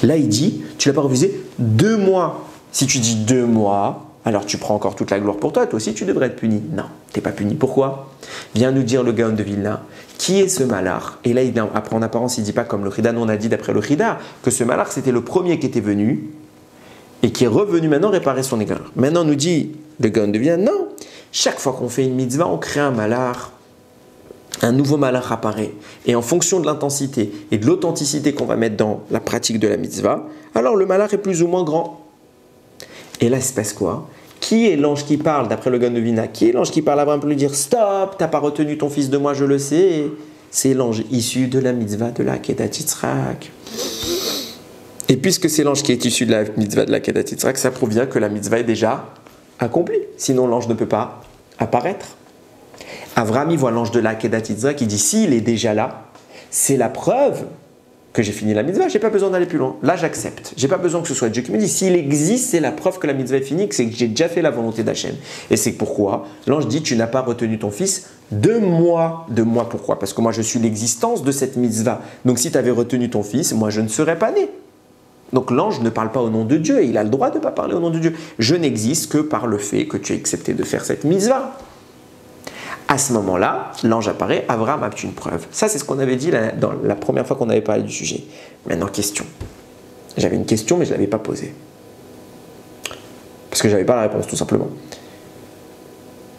Là, il dit, tu l'as pas refusé 2 mois. Si tu dis 2 mois, alors tu prends encore toute la gloire pour toi. Toi aussi, tu devrais être puni. Non, tu n'es pas puni. Pourquoi? Viens nous dire le Gaon de Vilna. Qui est ce malach? Et là, après en apparence, il ne dit pas comme le Chida. Nous, on a dit d'après le Chida que ce malach, c'était le premier qui était venu et qui est revenu maintenant réparer son égard. Maintenant, on nous dit le Gaon de Vilna, non. Chaque fois qu'on fait une mitzvah, on crée un malach. Un nouveau malach apparaît. Et en fonction de l'intensité et de l'authenticité qu'on va mettre dans la pratique de la mitzvah, alors le malach est plus ou moins grand. Et là, il se passe quoi? Qui est l'ange qui parle, d'après le Gaon de Vilna? Qui est l'ange qui parle? Abraham peut lui dire stop, t'as pas retenu ton fils de moi, je le sais. C'est l'ange issu de la mitzvah de la Akedat Yitzhak. Et puisque c'est l'ange qui est issu de la mitzvah de la Akedat Yitzhak, ça prouve bien que la mitzvah est déjà accomplie. Sinon, l'ange ne peut pas apparaître. Avraham, il voit l'ange de la Akedat Yitzhak qui dit s'il est déjà là, c'est la preuve que j'ai fini la mitzvah, j'ai pas besoin d'aller plus loin. Là, j'accepte. J'ai pas besoin que ce soit Dieu qui me dit s'il existe, c'est la preuve que la mitzvah est finie, que c'est que j'ai déjà fait la volonté d'Hachem. Et c'est pourquoi l'ange dit tu n'as pas retenu ton fils de moi. De moi, pourquoi? Parce que moi, je suis l'existence de cette mitzvah. Donc, si tu avais retenu ton fils, moi, je ne serais pas né. Donc, l'ange ne parle pas au nom de Dieu et il a le droit de ne pas parler au nom de Dieu. Je n'existe que par le fait que tu as accepté de faire cette mitzvah. À ce moment-là, l'ange apparaît, Abraham a une preuve. Ça, c'est ce qu'on avait dit dans la première fois qu'on avait parlé du sujet. Maintenant, question. J'avais une question, mais je ne l'avais pas posée. Parce que je n'avais pas la réponse, tout simplement.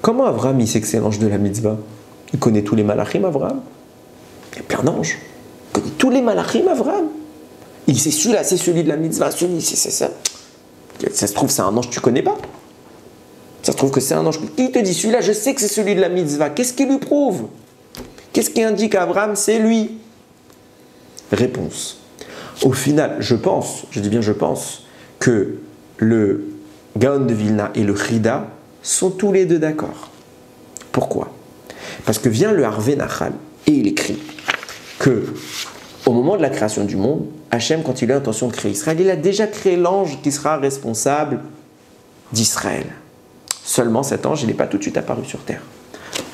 Comment Abraham, il sait que c'est l'ange de la mitzvah? Il connaît tous les malachim, Abraham. Il y a plein d'anges. Il connaît tous les malachim, Abraham. Il sait celui-là, c'est celui de la mitzvah, celui, c'est ça. Ça se trouve, c'est un ange que tu ne connais pas. Ça se trouve que c'est un ange. Qui te dit celui-là, je sais que c'est celui de la mitzvah. Qu'est-ce qui lui prouve? Qu'est-ce qui indique à Abraham, c'est lui? Réponse. Au final, je pense, je dis bien je pense, que le Gaon de Vilna et le Chida sont tous les deux d'accord. Pourquoi? Parce que vient le Harvé Nachal et il écrit que au moment de la création du monde, Hachem, quand il a l'intention de créer Israël, il a déjà créé l'ange qui sera responsable d'Israël. Seulement cet ange, il n'est pas tout de suite apparu sur terre.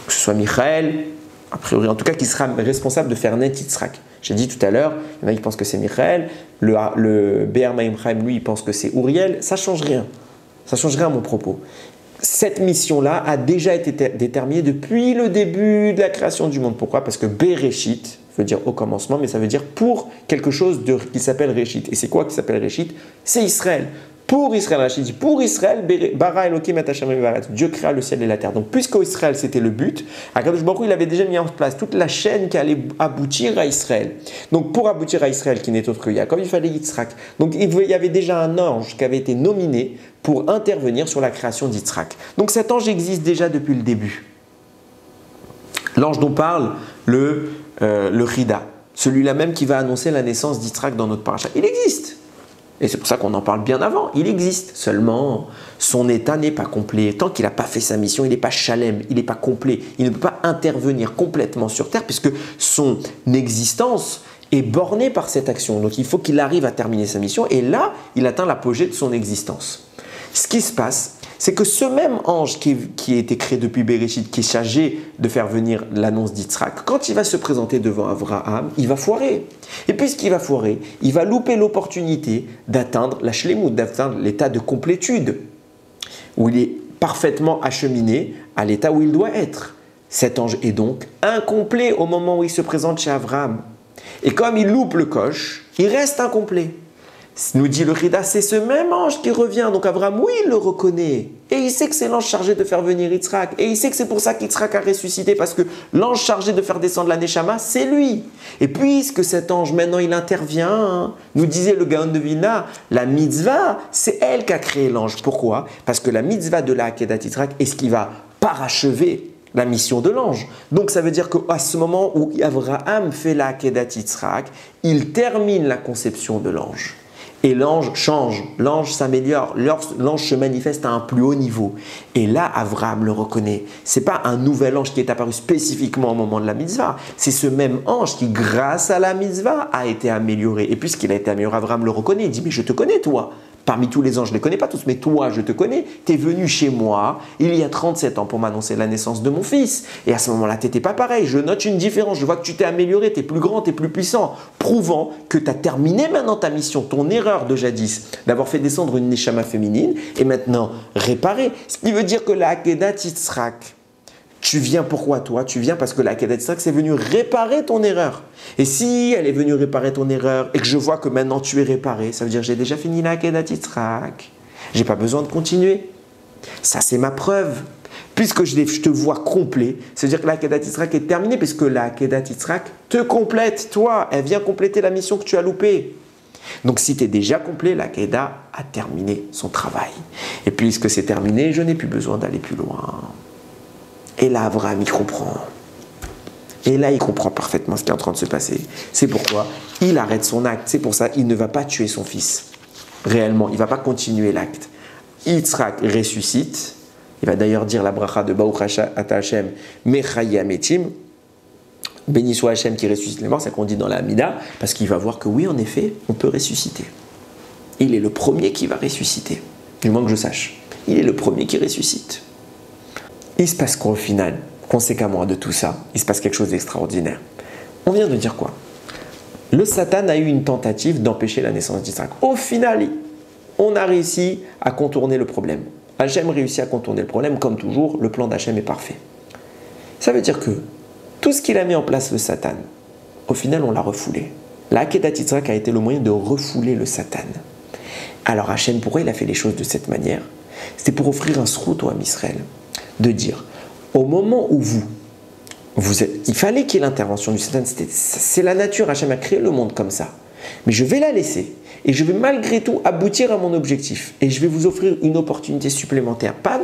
Que ce soit Michaël, a priori en tout cas, qui sera responsable de faire naître Yitzhak. J'ai dit tout à l'heure, il y en a qui pensent que c'est Michaël, le Be'er Maim Chaim, lui, il pense que c'est Uriel. Ça ne change rien. Ça ne change rien à mon propos. Cette mission-là a déjà été déterminée depuis le début de la création du monde. Pourquoi? Parce que Bereshit veut dire au commencement, mais ça veut dire pour quelque chose qui s'appelle Réchit. Et c'est quoi qui s'appelle Réchit? C'est Israël. Pour Israël, Rachid dit, pour Israël, Bara Elokim et Hashem Evaret, Dieu créa le ciel et la terre. Donc, puisque Israël c'était le but, Akadosh Baruch Hu, il avait déjà mis en place toute la chaîne qui allait aboutir à Israël. Donc, pour aboutir à Israël, qui n'est autre que Yaakov, il fallait Yitzhak. Donc, il y avait déjà un ange qui avait été nominé pour intervenir sur la création d'Yitzhak. Donc, cet ange existe déjà depuis le début. L'ange dont parle le Chida, celui-là même qui va annoncer la naissance d'Yitzhak dans notre paracha, il existe. Et c'est pour ça qu'on en parle bien avant. Il existe. Seulement, son état n'est pas complet. Tant qu'il n'a pas fait sa mission, il n'est pas chalem, il n'est pas complet. Il ne peut pas intervenir complètement sur Terre puisque son existence est borné par cette action. Donc il faut qu'il arrive à terminer sa mission et là, il atteint l'apogée de son existence. Ce qui se passe, c'est que ce même ange qui a été créé depuis Bereshit, qui est chargé de faire venir l'annonce d'Yitzhak, quand il va se présenter devant Abraham, il va foirer. Et puisqu'il va foirer, il va louper l'opportunité d'atteindre la shlemut, d'atteindre l'état de complétude, où il est parfaitement acheminé à l'état où il doit être. Cet ange est donc incomplet au moment où il se présente chez Abraham. Et comme il loupe le coche, il reste incomplet. Nous dit le Rida, c'est ce même ange qui revient. Donc Abraham, oui, il le reconnaît. Et il sait que c'est l'ange chargé de faire venir Yitzhak. Et il sait que c'est pour ça qu'Yitzhak a ressuscité. Parce que l'ange chargé de faire descendre la Neshama, c'est lui. Et puisque cet ange, maintenant, il intervient, nous disait le Gaon de Vilna, la mitzvah, c'est elle qui a créé l'ange. Pourquoi? Parce que la mitzvah de la Akedat Yitzhak est ce qui va parachever la mission de l'ange. Donc ça veut dire qu'à ce moment où Abraham fait la Akedat Yitzhak, il termine la conception de l'ange. Et l'ange change, l'ange s'améliore, l'ange se manifeste à un plus haut niveau. Et là, Abraham le reconnaît. Ce n'est pas un nouvel ange qui est apparu spécifiquement au moment de la mitzvah. C'est ce même ange qui, grâce à la mitzvah, a été amélioré. Et puisqu'il a été amélioré, Abraham le reconnaît. Il dit, mais je te connais, toi. Parmi tous les anges, je ne les connais pas tous, mais toi, je te connais. Tu es venu chez moi il y a 37 ans pour m'annoncer la naissance de mon fils. Et à ce moment-là, tu n'étais pas pareil. Je note une différence. Je vois que tu t'es amélioré, tu es plus grand, tu es plus puissant. Prouvant que tu as terminé maintenant ta mission, ton erreur de jadis, d'avoir fait descendre une neshama féminine, et maintenant réparée. Ce qui veut dire que la Akedat Yitzhak, tu viens pourquoi toi? Tu viens parce que la Akedat Yitzhak, c'est venu réparer ton erreur. Et si elle est venue réparer ton erreur et que je vois que maintenant tu es réparé, ça veut dire que j'ai déjà fini la Akedat Yitzhak. Je n'ai pas besoin de continuer. Ça, c'est ma preuve. Puisque je te vois complet, ça veut dire que la Akedat Yitzhak est terminée, puisque la Akedat Yitzhak te complète, toi. Elle vient compléter la mission que tu as loupée. Donc si tu es déjà complet, la Akedah a terminé son travail. Et puisque c'est terminé, je n'ai plus besoin d'aller plus loin. Et là, Abraham, il comprend. Et là, il comprend parfaitement ce qui est en train de se passer. C'est pourquoi il arrête son acte. C'est pour ça qu'il ne va pas tuer son fils. Réellement, il ne va pas continuer l'acte. Yitzhak ressuscite. Il va d'ailleurs dire la bracha de Baruch ata Hashem Mechaya Metim. Béni soit Hashem qui ressuscite les morts, c'est qu'on dit dans la Hamida, parce qu'il va voir que oui, en effet, on peut ressusciter. Il est le premier qui va ressusciter, du moins que je sache. Il est le premier qui ressuscite. Il se passe quoi au final? Conséquemment de tout ça, il se passe quelque chose d'extraordinaire. On vient de dire quoi? Le Satan a eu une tentative d'empêcher la naissance d'Yitzhak. Au final, on a réussi à contourner le problème. Hashem réussit à contourner le problème, comme toujours, le plan d'Hachem est parfait. Ça veut dire que tout ce qu'il a mis en place le Satan, au final, on l'a refoulé. La Akedat Yitzhak a été le moyen de refouler le Satan. Alors Hachem, pourquoi il a fait les choses de cette manière? C'était pour offrir un srout au Ham Israël, de dire, au moment où vous êtes, il fallait qu'il y ait l'intervention du Satan, c'est la nature, Hachem a créé le monde comme ça. Mais je vais la laisser, et je vais malgré tout aboutir à mon objectif. Et je vais vous offrir une opportunité supplémentaire. Pas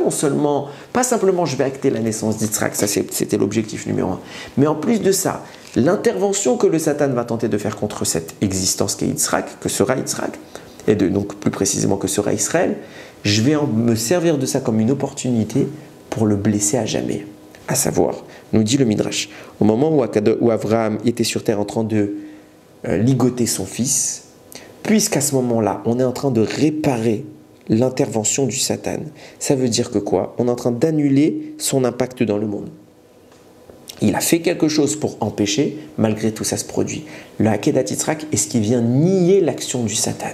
simplement je vais acter la naissance d'Yitzhak, ça c'était l'objectif numéro 1. Mais en plus de ça, l'intervention que le Satan va tenter de faire contre cette existence qu'est Yitzhak, que sera Yitzhak, et donc plus précisément que sera Israël, je vais me servir de ça comme une opportunité pour le blesser à jamais. À savoir, nous dit le Midrash, au moment où Abraham était sur terre en train de ligoter son fils, puisqu'à ce moment-là, on est en train de réparer l'intervention du Satan, ça veut dire que quoi? On est en train d'annuler son impact dans le monde. Il a fait quelque chose pour empêcher, malgré tout ça se produit. Le Akedat Yitzhak est ce qui vient nier l'action du Satan.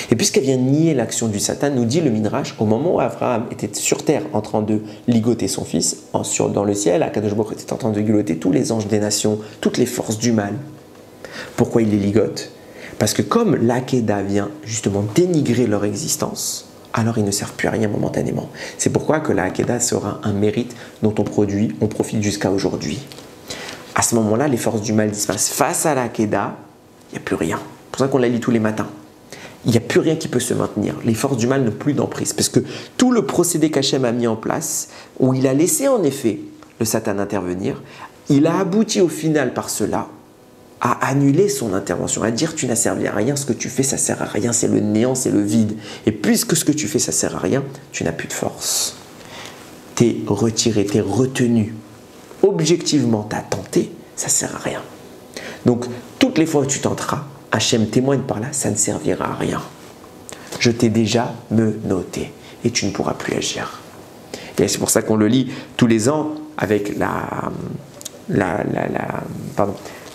Et puisqu'elle vient nier l'action du Satan, nous dit le Midrash, au moment où Abraham était sur terre en train de ligoter son fils, dans le ciel, Akadosh Baruch Hu était en train de ligoter tous les anges des nations, toutes les forces du mal. Pourquoi il les ligote? Parce que comme l'Akedah vient justement dénigrer leur existence, alors ils ne servent plus à rien momentanément. C'est pourquoi que la Akedah sera un mérite dont on profite jusqu'à aujourd'hui. À ce moment-là, les forces du mal disparaissent. Face à la Akedah, il n'y a plus rien. C'est pour ça qu'on la lit tous les matins. Il n'y a plus rien qui peut se maintenir. Les forces du mal n'ont plus d'emprise. Parce que tout le procédé qu'Hachem a mis en place, où il a laissé en effet le Satan intervenir, il a abouti au final par cela à annuler son intervention, à dire tu n'as servi à rien, ce que tu fais ça sert à rien, c'est le néant, c'est le vide. Et puisque ce que tu fais ça sert à rien, tu n'as plus de force. T'es retiré, t'es retenu. Objectivement, t'as tenté, ça sert à rien. Donc, toutes les fois où tu tenteras, Hachem témoigne par là, ça ne servira à rien. Je t'ai déjà menotté et tu ne pourras plus agir. Et c'est pour ça qu'on le lit tous les ans avec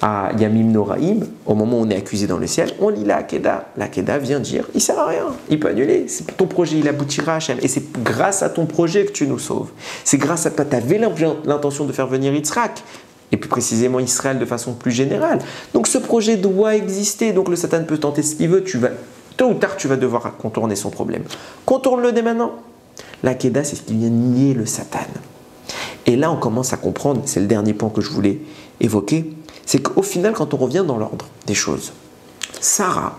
à Yamim Noraim, au moment où on est accusé dans le ciel, on lit la Hakeda. La Hakeda vient dire, il ne sert à rien, il peut annuler, c'est ton projet, il aboutira Hachem. Et c'est grâce à ton projet que tu nous sauves. C'est grâce à toi, tu avais l'intention de faire venir Yitzhak, et plus précisément Israël de façon plus générale. Donc ce projet doit exister, donc le Satan peut tenter ce qu'il veut, tôt ou tard tu vas devoir contourner son problème. Contourne-le dès maintenant. La Hakeda, c'est ce qui vient nier le Satan. Et là on commence à comprendre, c'est le dernier point que je voulais évoquer, c'est qu'au final, quand on revient dans l'ordre des choses, Sarah,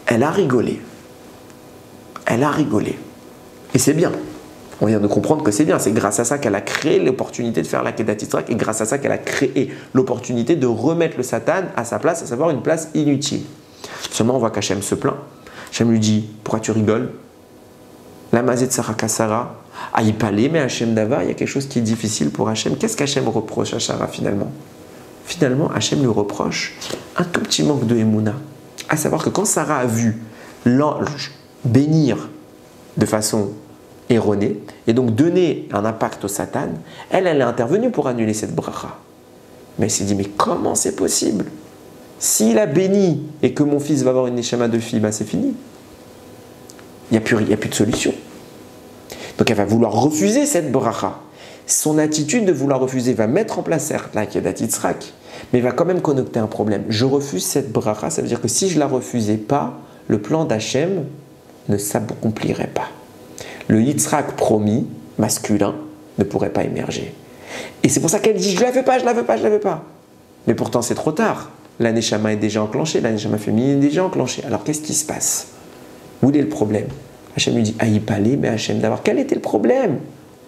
elle a rigolé. Elle a rigolé. Et c'est bien. On vient de comprendre que c'est bien. C'est grâce à ça qu'elle a créé l'opportunité de faire la Kedat Yitzhak et grâce à ça qu'elle a créé l'opportunité de remettre le Satan à sa place, à savoir une place inutile. Seulement, on voit qu'Hachem se plaint. Hachem lui dit, pourquoi tu rigoles? La mazet Sarah Kassara. Ah, il parlait, mais Hachem Davar, il y a quelque chose qui est difficile pour Hachem. Qu'est-ce qu'Hachem reproche à Sarah finalement? Finalement, Hachem lui reproche un tout petit manque de Emouna. À savoir que quand Sarah a vu l'ange bénir de façon erronée, et donc donner un impact au Satan, elle est intervenue pour annuler cette bracha. Mais elle s'est dit, mais comment c'est possible? S'il a béni et que mon fils va avoir une neshama de fille, ben c'est fini. Il n'y a plus de solution. Donc elle va vouloir refuser cette bracha. Son attitude de vouloir refuser va mettre en place certes la Kedat Yitzhak, mais va quand même connecter un problème. Je refuse cette bracha, ça veut dire que si je ne la refusais pas, le plan d'Hachem ne s'accomplirait pas. Le Yitzhak promis, masculin, ne pourrait pas émerger. Et c'est pour ça qu'elle dit, je ne la veux pas, je ne la veux pas, je ne la veux pas. Mais pourtant c'est trop tard. La neshama est déjà enclenchée, la neshama féminine est déjà enclenchée. Alors qu'est-ce qui se passe? Où est le problème? Hachem lui dit, Aïpalé, mais Hachem d'avoir. Quel était le problème?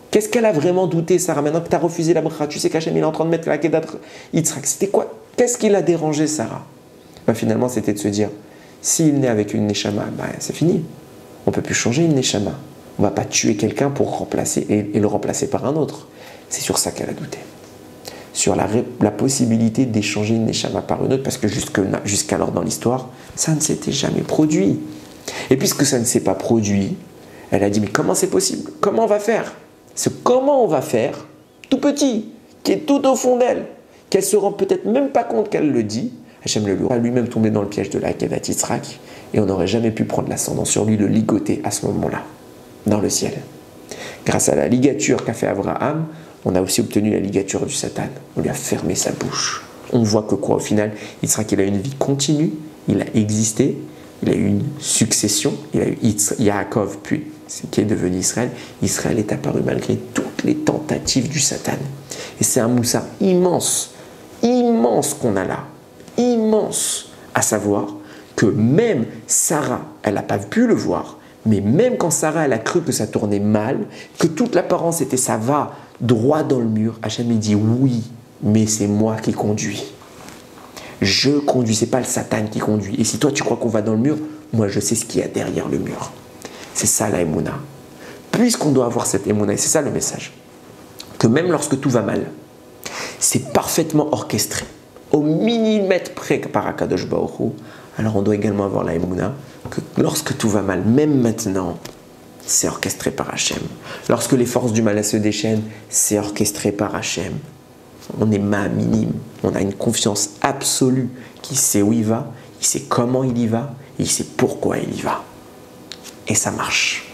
Qu'est-ce qu'elle a vraiment douté, Sarah? Maintenant que tu as refusé la bracha, tu sais qu'Hachem est en train de mettre la Kedat Yitzhak. C'était quoi? Qu'est-ce qui l'a dérangé, Sarah? Ben, finalement, c'était de se dire, s'il naît avec une neshama, ben, c'est fini. On ne peut plus changer une neshama. On ne va pas tuer quelqu'un pour remplacer et le remplacer par un autre. C'est sur ça qu'elle a douté. Sur la possibilité d'échanger une neshama par une autre, parce que jusqu'alors dans l'histoire, ça ne s'était jamais produit. Et puisque ça ne s'est pas produit, elle a dit, mais comment c'est possible? Comment on va faire? Ce comment on va faire, tout petit, qui est tout au fond d'elle, qu'elle se rend peut-être même pas compte qu'elle le dit, Hachem le lui a lui-même tombé dans le piège de la Kedat Yitzhak, et on n'aurait jamais pu prendre l'ascendant sur lui, le ligoter à ce moment-là, dans le ciel. Grâce à la ligature qu'a fait Abraham, on a aussi obtenu la ligature du Satan. On lui a fermé sa bouche. On voit que quoi, au final, Yitzhak, il a une vie continue, il a existé, il a eu une succession, il a eu Yaakov, puis qui est devenu Israël. Israël est apparu malgré toutes les tentatives du Satan. Et c'est un moussa immense, immense qu'on a là, immense, à savoir que même Sarah, elle n'a pas pu le voir, mais même quand Sarah, elle a cru que ça tournait mal, que toute l'apparence était ça va droit dans le mur, Hachem lui dit oui, mais c'est moi qui conduis. Je conduis, c'est pas le Satan qui conduit. Et si toi tu crois qu'on va dans le mur, moi je sais ce qu'il y a derrière le mur. C'est ça la Emouna. Puisqu'on doit avoir cette Emouna, et c'est ça le message, que même lorsque tout va mal, c'est parfaitement orchestré, au millimètre près par Akadosh Baruch Hu, alors on doit également avoir la Emouna, que lorsque tout va mal, même maintenant, c'est orchestré par Hachem. Lorsque les forces du mal se déchaînent, c'est orchestré par Hachem. On est minime, on a une confiance absolue qui sait où il va, il sait comment il y va, et il sait pourquoi il y va. Et ça marche.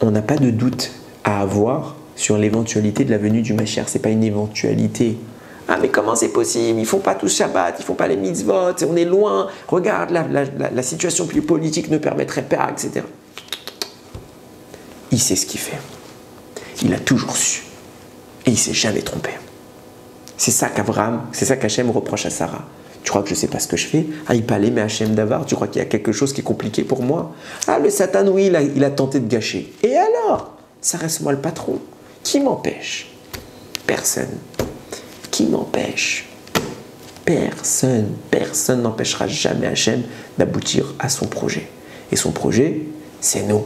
On n'a pas de doute à avoir sur l'éventualité de la venue du Mashiach. Ce n'est pas une éventualité. Ah mais comment c'est possible? Ils ne font pas tous Shabbat, ils ne font pas les mitzvot, on est loin, regarde, la situation politique ne permettrait pas, etc. Il sait ce qu'il fait. Il a toujours su. Et il ne s'est jamais trompé. C'est ça qu'Abraham, c'est ça qu'Hachem reproche à Sarah. Tu crois que je ne sais pas ce que je fais? Ah, il parlait, mais Hachem Davar, tu crois qu'il y a quelque chose qui est compliqué pour moi? Ah, le Satan, oui, il a tenté de gâcher. Et alors? Ça reste moi le patron. Qui m'empêche? Personne. Qui m'empêche? personne n'empêchera jamais Hachem d'aboutir à son projet. Et son projet, c'est nous.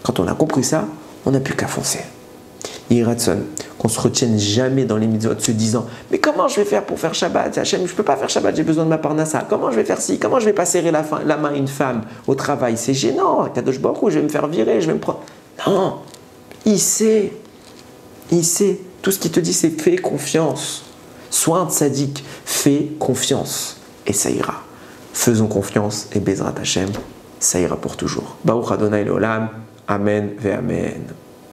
Quand on a compris ça, on n'a plus qu'à foncer. Yiratson, qu'on se retienne jamais dans les mitzvot se disant « Mais comment je vais faire pour faire Shabbat? Hachem, je ne peux pas faire Shabbat, j'ai besoin de ma parnassa. Comment je vais faire ci? Comment je vais pas serrer la main à une femme au travail? C'est gênant. Kadosh Baruch Hu, je vais me faire virer, je vais me prendre... » Non, il sait. Tout ce qu'il te dit, c'est fais confiance. Sois un tzaddik, fais confiance. Et ça ira. Faisons confiance et Bezrat Hachem, ça ira pour toujours. Baruch Adonai Leolam. Amen ve Amen.